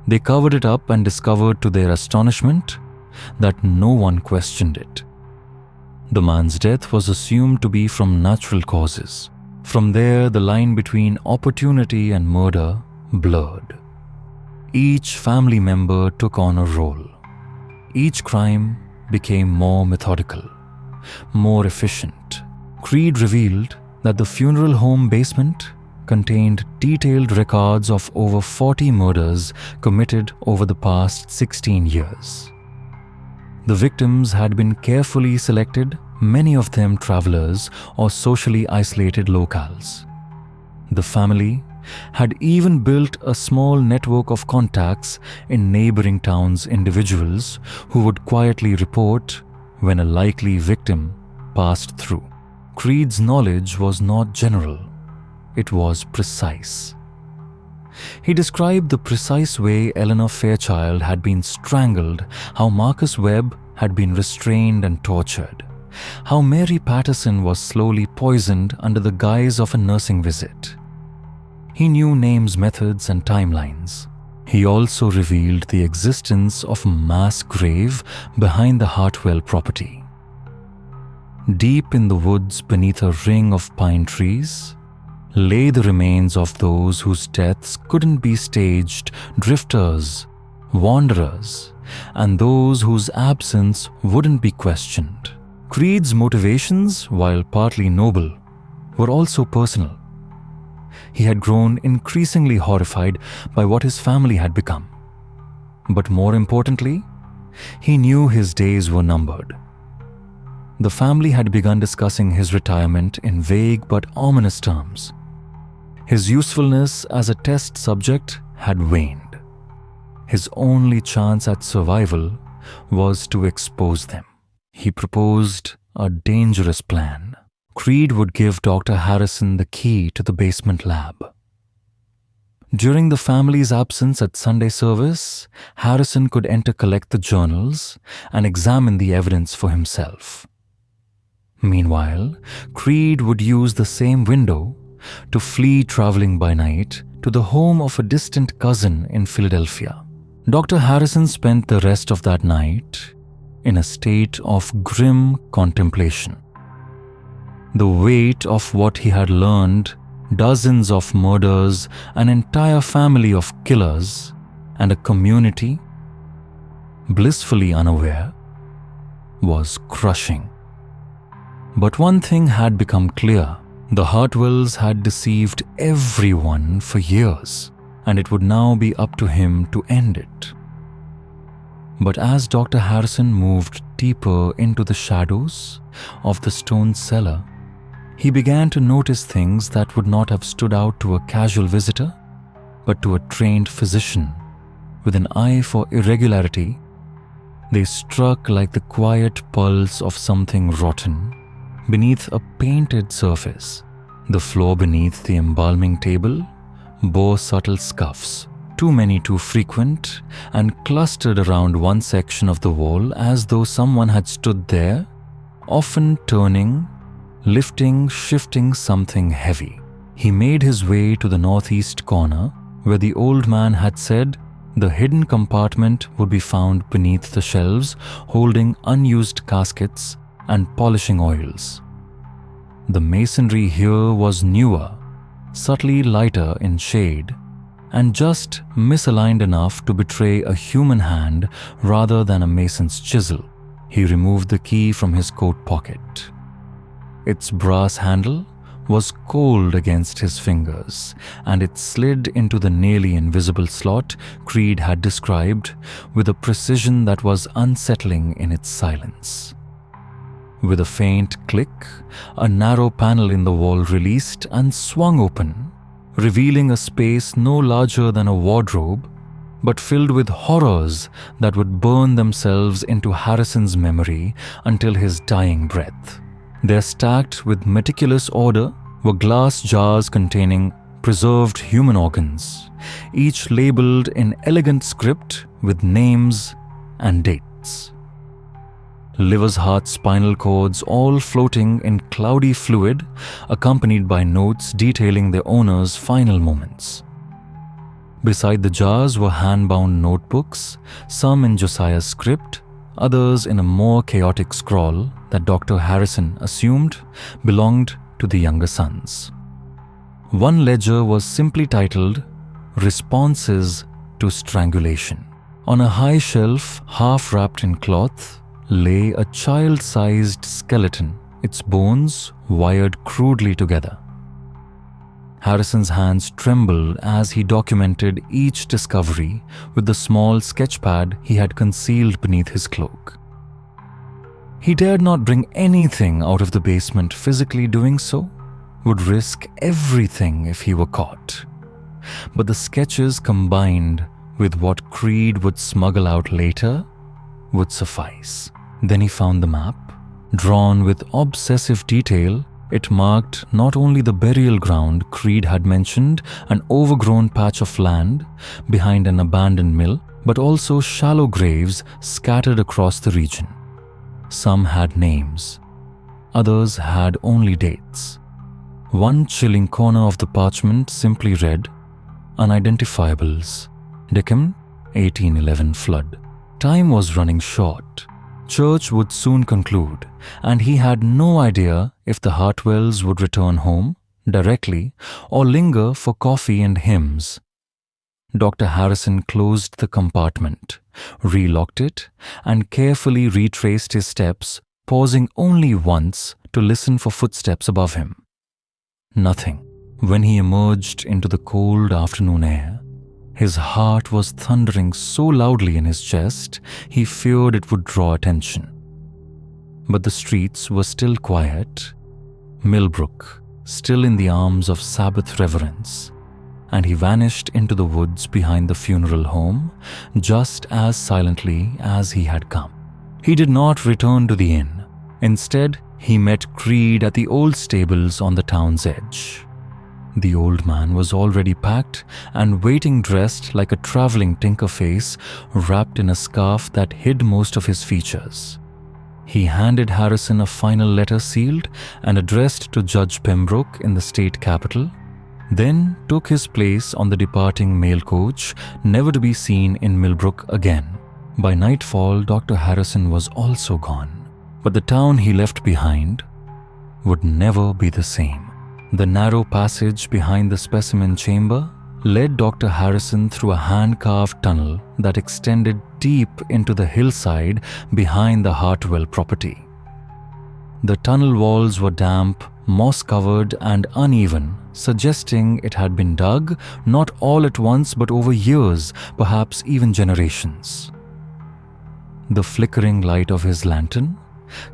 they covered it up and discovered to their astonishment that no one questioned it. The man's death was assumed to be from natural causes. From there, the line between opportunity and murder blurred. Each family member took on a role. Each crime became more methodical, more efficient. Creed revealed that the funeral home basement contained detailed records of over 40 murders committed over the past 16 years. The victims had been carefully selected, many of them travelers or socially isolated locals. The family had even built a small network of contacts in neighboring towns, individuals who would quietly report when a likely victim passed through. Creed's knowledge was not general, it was precise. He described the precise way Eleanor Fairchild had been strangled, how Marcus Webb had been restrained and tortured, how Mary Patterson was slowly poisoned under the guise of a nursing visit. He knew names, methods, and timelines. He also revealed the existence of a mass grave behind the Hartwell property. Deep in the woods beneath a ring of pine trees lay the remains of those whose deaths couldn't be staged, drifters, wanderers, and those whose absence wouldn't be questioned. Creed's motivations, while partly noble, were also personal. He had grown increasingly horrified by what his family had become. But more importantly, he knew his days were numbered. The family had begun discussing his retirement in vague but ominous terms. His usefulness as a test subject had waned. His only chance at survival was to expose them. He proposed a dangerous plan. Creed would give Dr. Harrison the key to the basement lab. During the family's absence at Sunday service, Harrison could enter, collect the journals, and examine the evidence for himself. Meanwhile, Creed would use the same window to flee traveling by night to the home of a distant cousin in Philadelphia. Dr. Harrison spent the rest of that night in a state of grim contemplation. The weight of what he had learned, dozens of murders, an entire family of killers, and a community, blissfully unaware, was crushing. But one thing had become clear. The Hartwells had deceived everyone for years, and it would now be up to him to end it. But as Dr. Harrison moved deeper into the shadows of the stone cellar, he began to notice things that would not have stood out to a casual visitor, but to a trained physician with an eye for irregularity. They struck like the quiet pulse of something rotten beneath a painted surface. The floor beneath the embalming table bore subtle scuffs, too many too frequent, and clustered around one section of the wall as though someone had stood there, often turning, lifting, shifting something heavy. He made his way to the northeast corner, where the old man had said the hidden compartment would be found beneath the shelves holding unused caskets and polishing oils. The masonry here was newer, subtly lighter in shade, and just misaligned enough to betray a human hand rather than a mason's chisel. He removed the key from his coat pocket. Its brass handle was cold against his fingers, and it slid into the nearly invisible slot Creed had described with a precision that was unsettling in its silence. With a faint click, a narrow panel in the wall released and swung open, revealing a space no larger than a wardrobe, but filled with horrors that would burn themselves into Harrison's memory until his dying breath. There, stacked with meticulous order, were glass jars containing preserved human organs, each labeled in elegant script with names and dates. Livers, hearts, spinal cords, all floating in cloudy fluid, accompanied by notes detailing their owners' final moments. Beside the jars were hand-bound notebooks, some in Josiah's script, others in a more chaotic scrawl that Dr. Harrison assumed belonged to the younger sons. One ledger was simply titled Responses to Strangulation. On a high shelf, half wrapped in cloth, lay a child-sized skeleton, its bones wired crudely together. Harrison's hands trembled as he documented each discovery with the small sketchpad he had concealed beneath his cloak. He dared not bring anything out of the basement, physically doing so would risk everything if he were caught. But the sketches combined with what Creed would smuggle out later would suffice. Then he found the map. Drawn with obsessive detail, it marked not only the burial ground Creed had mentioned, an overgrown patch of land behind an abandoned mill, but also shallow graves scattered across the region. Some had names, others had only dates. One chilling corner of the parchment simply read, Unidentifiables, Decem 1811 flood. Time was running short. Church would soon conclude, and he had no idea if the Hartwells would return home directly or linger for coffee and hymns. Dr. Harrison closed the compartment, relocked it, and carefully retraced his steps, pausing only once to listen for footsteps above him. Nothing. When he emerged into the cold afternoon air, his heart was thundering so loudly in his chest, he feared it would draw attention. But the streets were still quiet, Millbrook still in the arms of Sabbath reverence, and he vanished into the woods behind the funeral home just as silently as he had come. He did not return to the inn. Instead, he met Creed at the old stables on the town's edge. The old man was already packed and waiting, dressed like a traveling tinkerface, wrapped in a scarf that hid most of his features. He handed Harrison a final letter sealed and addressed to Judge Pembroke in the state capital, then took his place on the departing mail coach, never to be seen in Millbrook again. By nightfall, Dr. Harrison was also gone, but the town he left behind would never be the same. The narrow passage behind the specimen chamber led Dr. Harrison through a hand-carved tunnel that extended deep into the hillside behind the Hartwell property. The tunnel walls were damp, moss-covered and uneven, suggesting it had been dug not all at once but over years, perhaps even generations. The flickering light of his lantern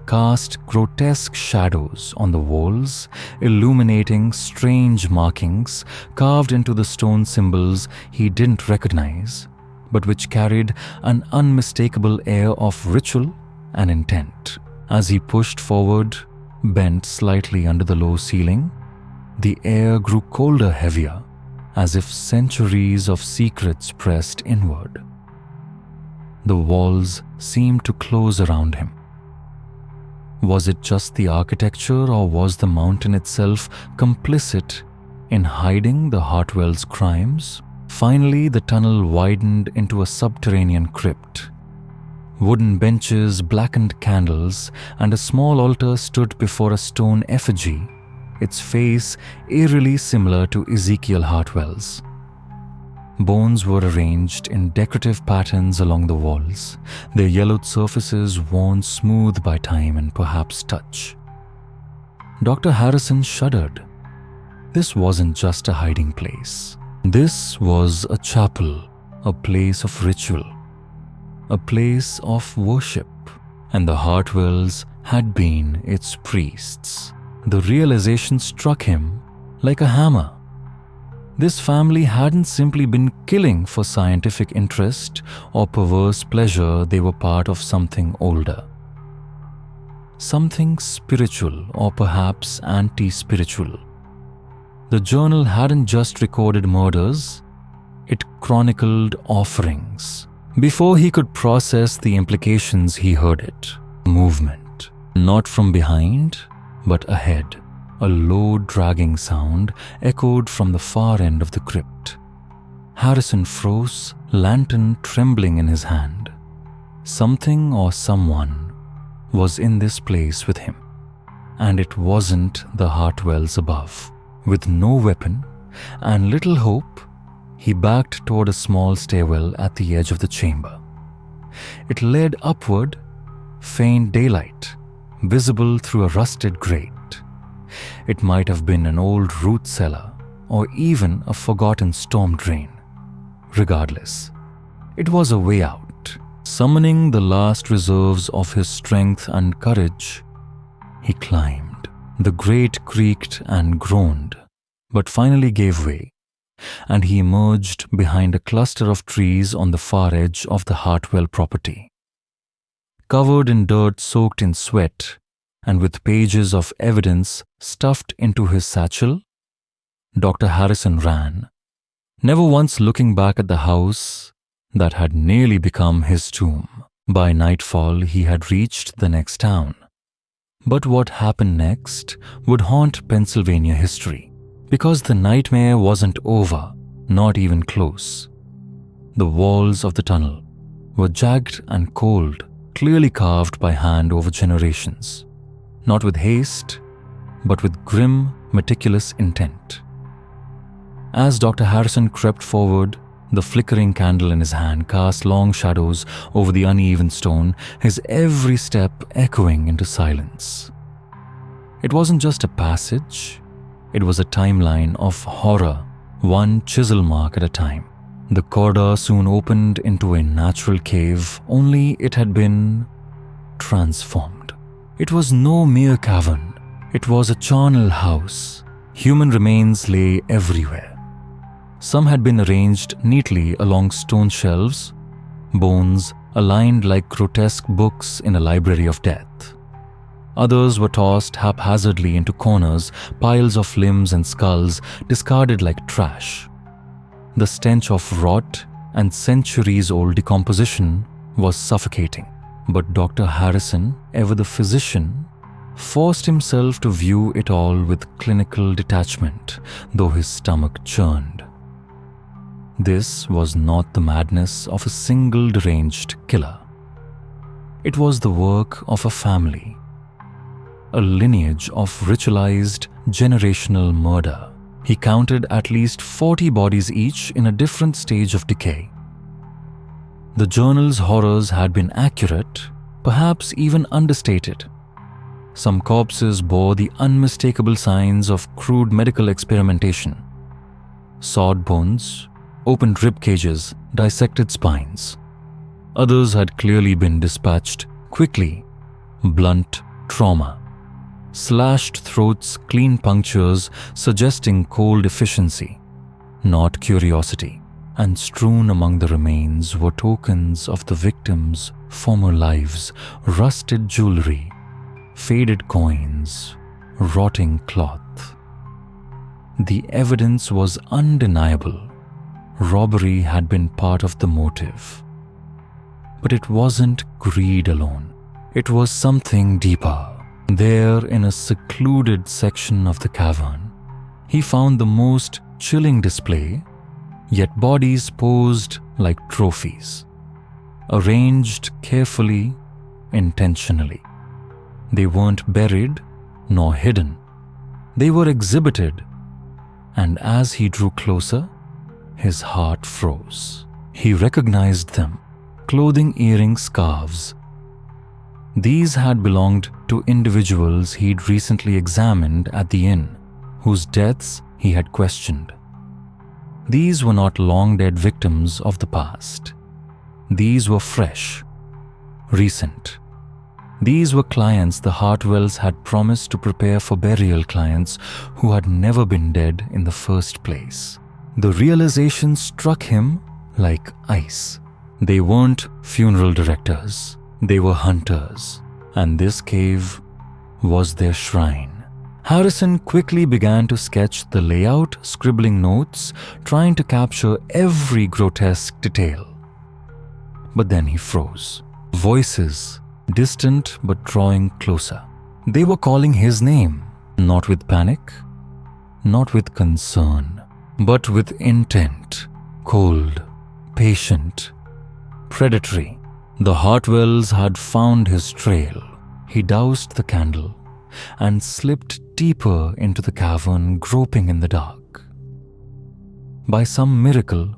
cast grotesque shadows on the walls, illuminating strange markings carved into the stone symbols he didn't recognize, but which carried an unmistakable air of ritual and intent. As he pushed forward, bent slightly under the low ceiling, the air grew colder, heavier, as if centuries of secrets pressed inward. The walls seemed to close around him. Was it just the architecture, or was the mountain itself complicit in hiding the Hartwell's crimes? Finally, the tunnel widened into a subterranean crypt. Wooden benches, blackened candles, and a small altar stood before a stone effigy, its face eerily similar to Ezekiel Hartwell's. Bones were arranged in decorative patterns along the walls, their yellowed surfaces worn smooth by time and perhaps touch. Dr. Harrison shuddered. This wasn't just a hiding place. This was a chapel, a place of ritual, a place of worship, and the Hartwells had been its priests. The realization struck him like a hammer. This family hadn't simply been killing for scientific interest or perverse pleasure, they were part of something older. something spiritual or perhaps anti-spiritual. The journal hadn't just recorded murders, it chronicled offerings. Before he could process the implications, he heard it. Movement. Not from behind, but ahead. A low dragging sound echoed from the far end of the crypt. Harrison froze, lantern trembling in his hand. Something or someone was in this place with him, and it wasn't the Hartwells above. With no weapon and little hope, he backed toward a small stairwell at the edge of the chamber. It led upward, faint daylight, visible through a rusted grate. It might have been an old root cellar or even a forgotten storm drain. Regardless, it was a way out. Summoning the last reserves of his strength and courage, he climbed. The grate creaked and groaned, but finally gave way, and he emerged behind a cluster of trees on the far edge of the Hartwell property. Covered in dirt soaked in sweat, and with pages of evidence stuffed into his satchel, Dr. Harrison ran, never once looking back at the house that had nearly become his tomb. By nightfall, he had reached the next town. But what happened next would haunt Pennsylvania history, because the nightmare wasn't over, not even close. The walls of the tunnel were jagged and cold, clearly carved by hand over generations, not with haste, but with grim, meticulous intent. As Dr. Harrison crept forward, the flickering candle in his hand cast long shadows over the uneven stone, his every step echoing into silence. It wasn't just a passage, it was a timeline of horror, one chisel mark at a time. The corridor soon opened into a natural cave, only it had been transformed. It was no mere cavern, it was a charnel house. Human remains lay everywhere. Some had been arranged neatly along stone shelves, bones aligned like grotesque books in a library of death. Others were tossed haphazardly into corners, piles of limbs and skulls discarded like trash. The stench of rot and centuries-old decomposition was suffocating. But Dr. Harrison, ever the physician, forced himself to view it all with clinical detachment, though his stomach churned. This was not the madness of a single deranged killer. It was the work of a family, a lineage of ritualized generational murder. He counted at least 40 bodies each in a different stage of decay. The journal's horrors had been accurate, perhaps even understated. Some corpses bore the unmistakable signs of crude medical experimentation. Sawed bones, opened rib cages, dissected spines. Others had clearly been dispatched quickly, blunt trauma. Slashed throats, clean punctures suggesting cold efficiency, not curiosity. And strewn among the remains were tokens of the victims' former lives, rusted jewelry, faded coins, rotting cloth. The evidence was undeniable. Robbery had been part of the motive. But it wasn't greed alone. It was something deeper. There, in a secluded section of the cavern, he found the most chilling display, yet bodies posed like trophies, arranged carefully, intentionally. They weren't buried nor hidden. They were exhibited, and as he drew closer, his heart froze. He recognized them, clothing, earrings, scarves. These had belonged to individuals he'd recently examined at the inn, whose deaths he had questioned. These were not long-dead victims of the past. These were fresh, recent. These were clients the Hartwells had promised to prepare for burial, clients who had never been dead in the first place. The realization struck him like ice. They weren't funeral directors. They were hunters, and this cave was their shrine. Harrison quickly began to sketch the layout, scribbling notes, trying to capture every grotesque detail. But then he froze. Voices, distant but drawing closer. They were calling his name, not with panic, not with concern, but with intent. Cold, patient, predatory. The Hartwells had found his trail. He doused the candle and slipped deeper into the cavern, groping in the dark. By some miracle,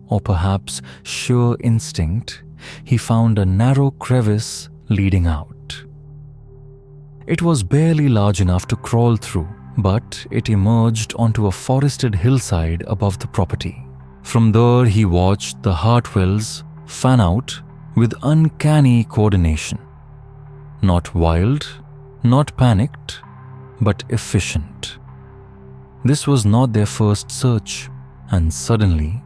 or perhaps sheer instinct, he found a narrow crevice leading out. It was barely large enough to crawl through, but it emerged onto a forested hillside above the property. From there, he watched the Hartwells fan out with uncanny coordination. Not wild, not panicked, but efficient. This was not their first search, and suddenly,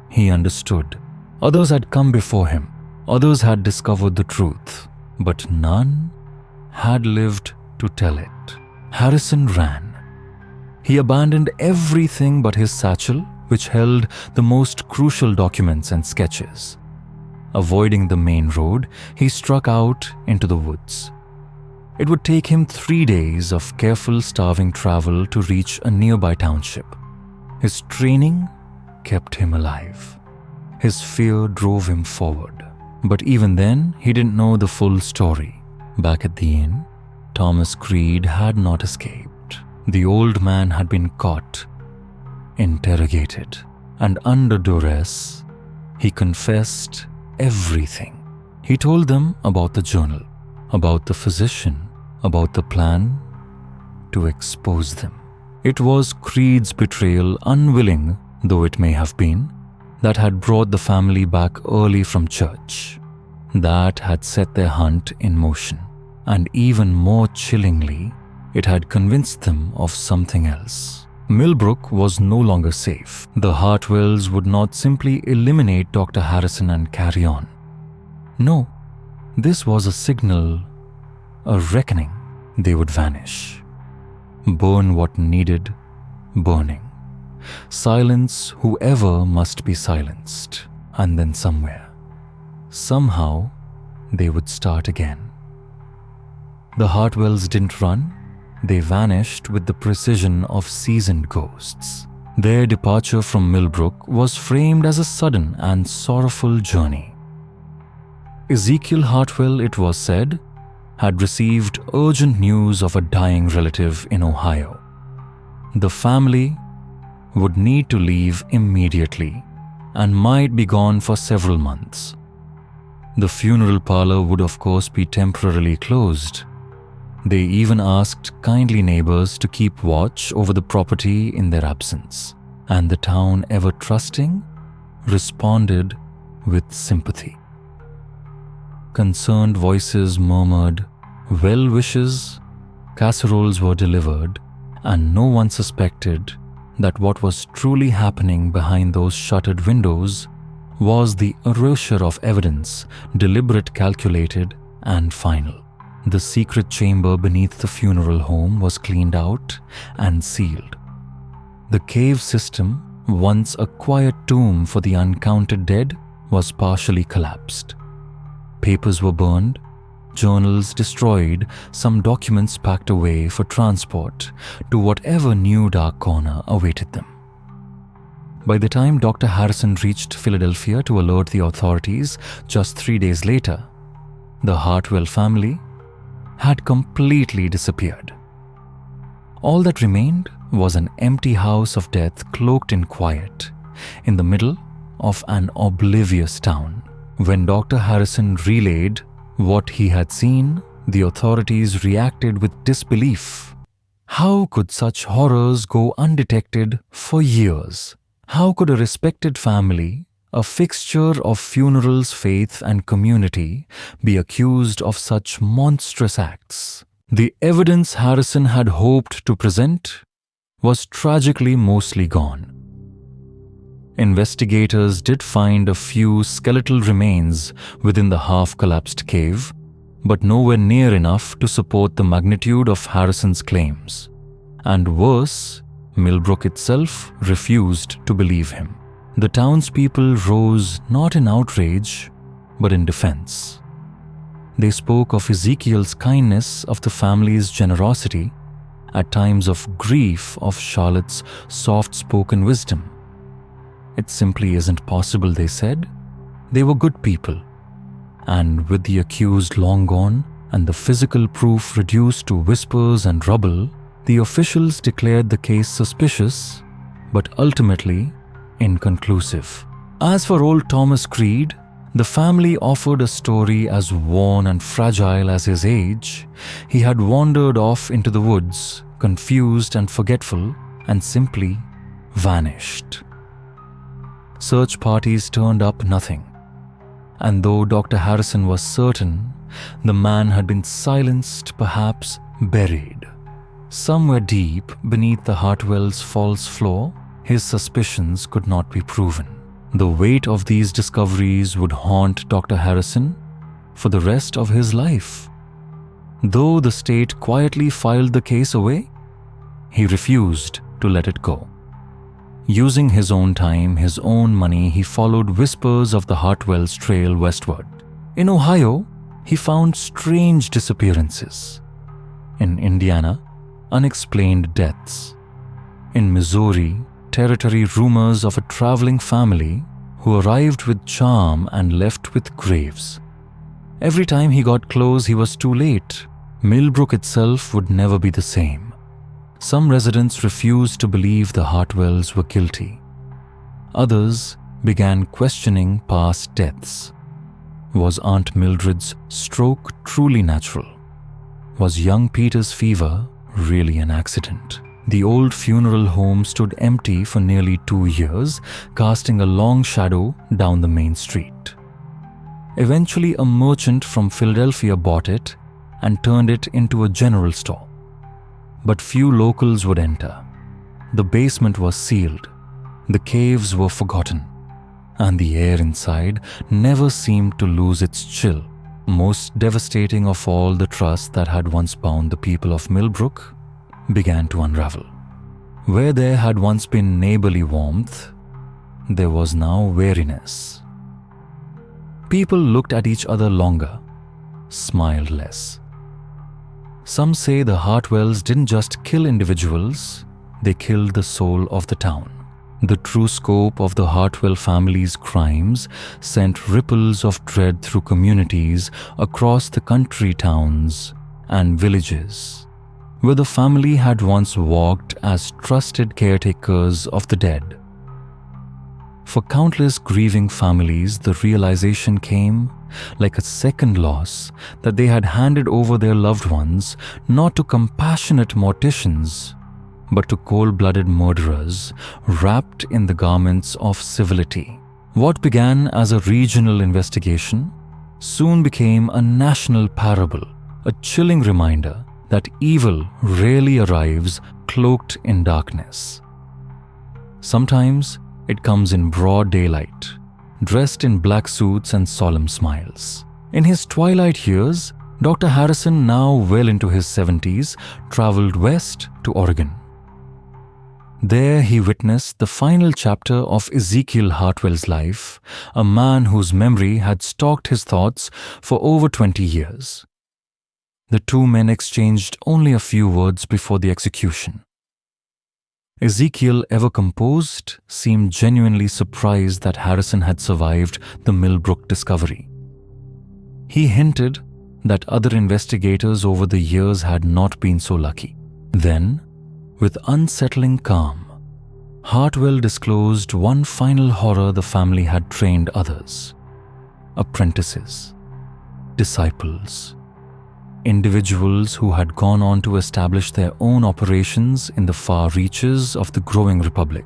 he understood. Others had come before him, others had discovered the truth, but none had lived to tell it. Harrison ran. He abandoned everything but his satchel, which held the most crucial documents and sketches. Avoiding the main road, he struck out into the woods. It would take him 3 days of careful, starving travel to reach a nearby township. His training kept him alive. His fear drove him forward. But even then, he didn't know the full story. Back at the inn, Thomas Creed had not escaped. The old man had been caught, interrogated, and under duress, he confessed everything. He told them about the journal, about the physician, about the plan to expose them. It was Creed's betrayal, unwilling though it may have been, that had brought the family back early from church. That had set their hunt in motion. And even more chillingly, it had convinced them of something else. Millbrook was no longer safe. The Hartwells would not simply eliminate Dr. Harrison and carry on. No, this was a signal, a reckoning. They would vanish. Burn what needed burning. Silence whoever must be silenced. And then somewhere, somehow, they would start again. The Hartwells didn't run. They vanished with the precision of seasoned ghosts. Their departure from Millbrook was framed as a sudden and sorrowful journey. Ezekiel Hartwell, it was said, had received urgent news of a dying relative in Ohio. The family would need to leave immediately and might be gone for several months. The funeral parlor would of course be temporarily closed. They even asked kindly neighbors to keep watch over the property in their absence, and the town, ever trusting, responded with sympathy. Concerned voices murmured well wishes, casseroles were delivered, and no one suspected that what was truly happening behind those shuttered windows was the erasure of evidence, deliberate, calculated, and final. The secret chamber beneath the funeral home was cleaned out and sealed. The cave system, once a quiet tomb for the uncounted dead, was partially collapsed. Papers were burned, journals destroyed, some documents packed away for transport to whatever new dark corner awaited them. By the time Dr. Harrison reached Philadelphia to alert the authorities just 3 days later, the Hartwell family had completely disappeared. All that remained was an empty house of death cloaked in quiet, in the middle of an oblivious town. When Dr. Harrison relayed what he had seen, the authorities reacted with disbelief. How could such horrors go undetected for years? How could a respected family, a fixture of funerals, faith, and community, be accused of such monstrous acts? The evidence Harrison had hoped to present was tragically mostly gone. Investigators did find a few skeletal remains within the half-collapsed cave, but nowhere near enough to support the magnitude of Harrison's claims. And worse, Millbrook itself refused to believe him. The townspeople rose not in outrage, but in defense. They spoke of Ezekiel's kindness, of the family's generosity, at times of grief, of Charlotte's soft-spoken wisdom. It simply isn't possible, they said. They were good people. And with the accused long gone and the physical proof reduced to whispers and rubble, the officials declared the case suspicious, but ultimately inconclusive. As for old Thomas Creed, the family offered a story as worn and fragile as his age. He had wandered off into the woods, confused and forgetful, and simply vanished. Search parties turned up nothing. And though Dr. Harrison was certain, the man had been silenced, perhaps buried. Somewhere deep beneath the Hartwell's false floor, his suspicions could not be proven. The weight of these discoveries would haunt Dr. Harrison for the rest of his life. Though the state quietly filed the case away, he refused to let it go. Using his own time, his own money, he followed whispers of the Hartwell's trail westward. In Ohio, he found strange disappearances. In Indiana, unexplained deaths. In Missouri, territory rumors of a traveling family who arrived with charm and left with graves. Every time he got close, he was too late. Millbrook itself would never be the same. Some residents refused to believe the Hartwells were guilty. Others began questioning past deaths. Was Aunt Mildred's stroke truly natural? Was young Peter's fever really an accident? The old funeral home stood empty for nearly 2 years, casting a long shadow down the main street. Eventually, a merchant from Philadelphia bought it and turned it into a general store. But few locals would enter. The basement was sealed, the caves were forgotten, and the air inside never seemed to lose its chill. Most devastating of all, the trust that had once bound the people of Millbrook began to unravel. Where there had once been neighborly warmth, there was now weariness. People looked at each other longer, smiled less. Some say the Hartwells didn't just kill individuals, they killed the soul of the town. The true scope of the Hartwell family's crimes sent ripples of dread through communities across the country towns and villages, where the family had once walked as trusted caretakers of the dead. For countless grieving families, the realization came, like a second loss, that they had handed over their loved ones not to compassionate morticians, but to cold-blooded murderers wrapped in the garments of civility. What began as a regional investigation soon became a national parable, a chilling reminder that evil rarely arrives cloaked in darkness. Sometimes it comes in broad daylight, dressed in black suits and solemn smiles. In his twilight years, Dr. Harrison, now well into his 70s, traveled west to Oregon. There he witnessed the final chapter of Ezekiel Hartwell's life, a man whose memory had stalked his thoughts for over 20 years. The two men exchanged only a few words before the execution. Ezekiel, ever composed, seemed genuinely surprised that Harrison had survived the Millbrook discovery. He hinted that other investigators over the years had not been so lucky. Then, with unsettling calm, Hartwell disclosed one final horror the family had trained others: apprentices, disciples, individuals who had gone on to establish their own operations in the far reaches of the growing republic.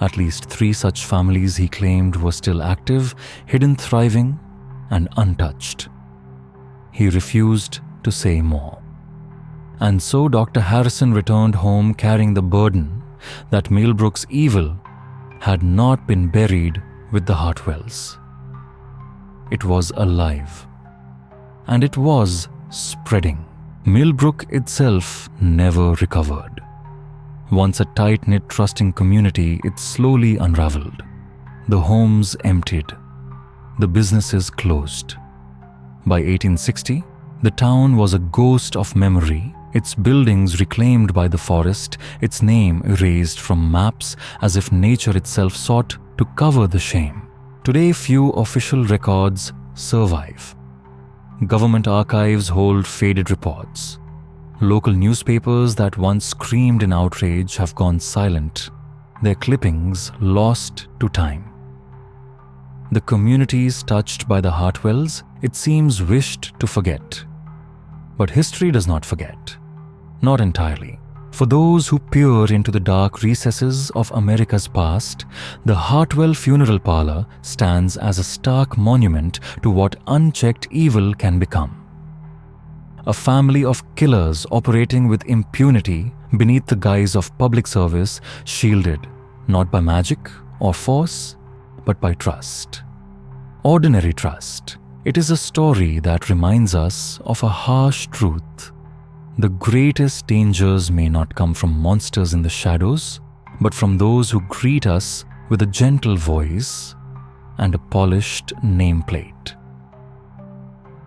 At least 3 such families, he claimed, were still active, hidden, thriving, and untouched. He refused to say more. And so Dr. Harrison returned home carrying the burden that Millbrook's evil had not been buried with the Hartwells. It was alive, and it was spreading. Millbrook itself never recovered. Once a tight-knit, trusting community, it slowly unraveled. The homes emptied. The businesses closed. By 1860, the town was a ghost of memory, its buildings reclaimed by the forest, its name erased from maps as if nature itself sought to cover the shame. Today, few official records survive. Government archives hold faded reports. Local newspapers that once screamed in outrage have gone silent, their clippings lost to time. The communities touched by the Hartwells, it seems, wished to forget. But history does not forget. Not entirely. For those who peer into the dark recesses of America's past, the Hartwell funeral parlor stands as a stark monument to what unchecked evil can become. A family of killers operating with impunity beneath the guise of public service, shielded not by magic or force, but by trust. Ordinary trust. It is a story that reminds us of a harsh truth. The greatest dangers may not come from monsters in the shadows, but from those who greet us with a gentle voice and a polished nameplate.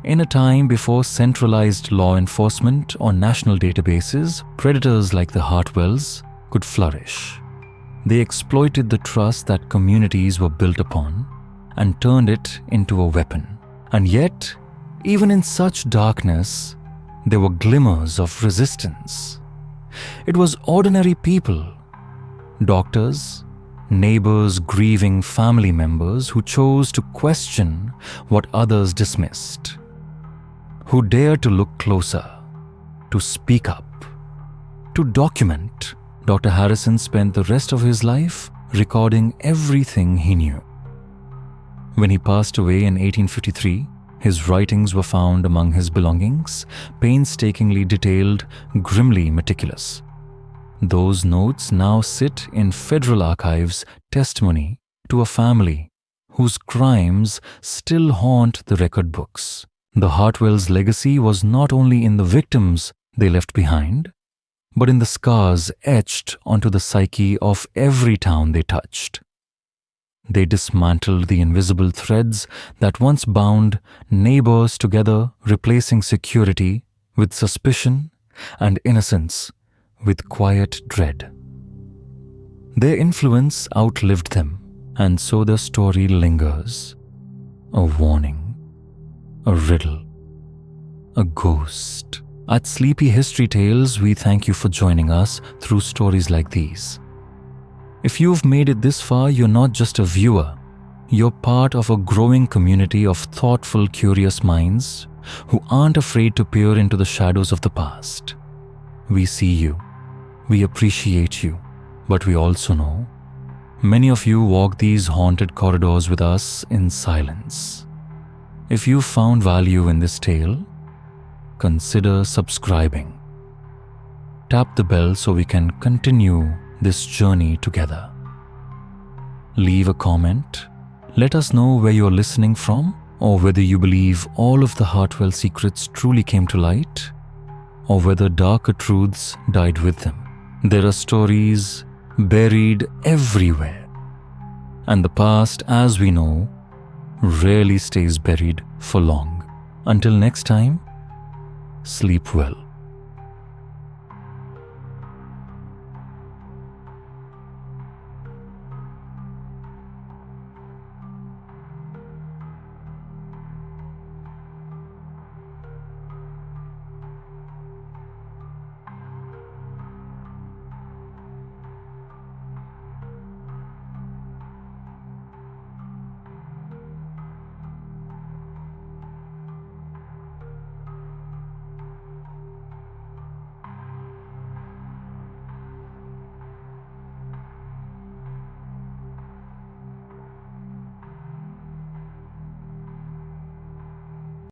In a time before centralized law enforcement or national databases, predators like the Hartwells could flourish. They exploited the trust that communities were built upon and turned it into a weapon. And yet, even in such darkness, there were glimmers of resistance. It was ordinary people, doctors, neighbors, grieving family members who chose to question what others dismissed, who dared to look closer, to speak up, to document. Dr. Harrison spent the rest of his life recording everything he knew. When he passed away in 1853, his writings were found among his belongings, painstakingly detailed, grimly meticulous. Those notes now sit in federal archives, testimony to a family whose crimes still haunt the record books. The Hartwells' legacy was not only in the victims they left behind, but in the scars etched onto the psyche of every town they touched. They dismantled the invisible threads that once bound neighbors together, replacing security with suspicion and innocence with quiet dread. Their influence outlived them, and so their story lingers. A warning, a riddle, a ghost. At Sleepy History Tales, we thank you for joining us through stories like these. If you've made it this far, you're not just a viewer. You're part of a growing community of thoughtful, curious minds who aren't afraid to peer into the shadows of the past. We see you. We appreciate you. But we also know many of you walk these haunted corridors with us in silence. If you found value in this tale, consider subscribing. Tap the bell so we can continue this journey together. Leave a comment. Let us know where you're listening from, or whether you believe all of the Hartwell secrets truly came to light, or whether darker truths died with them. There are stories buried everywhere, and the past, as we know, rarely stays buried for long. Until next time, sleep well.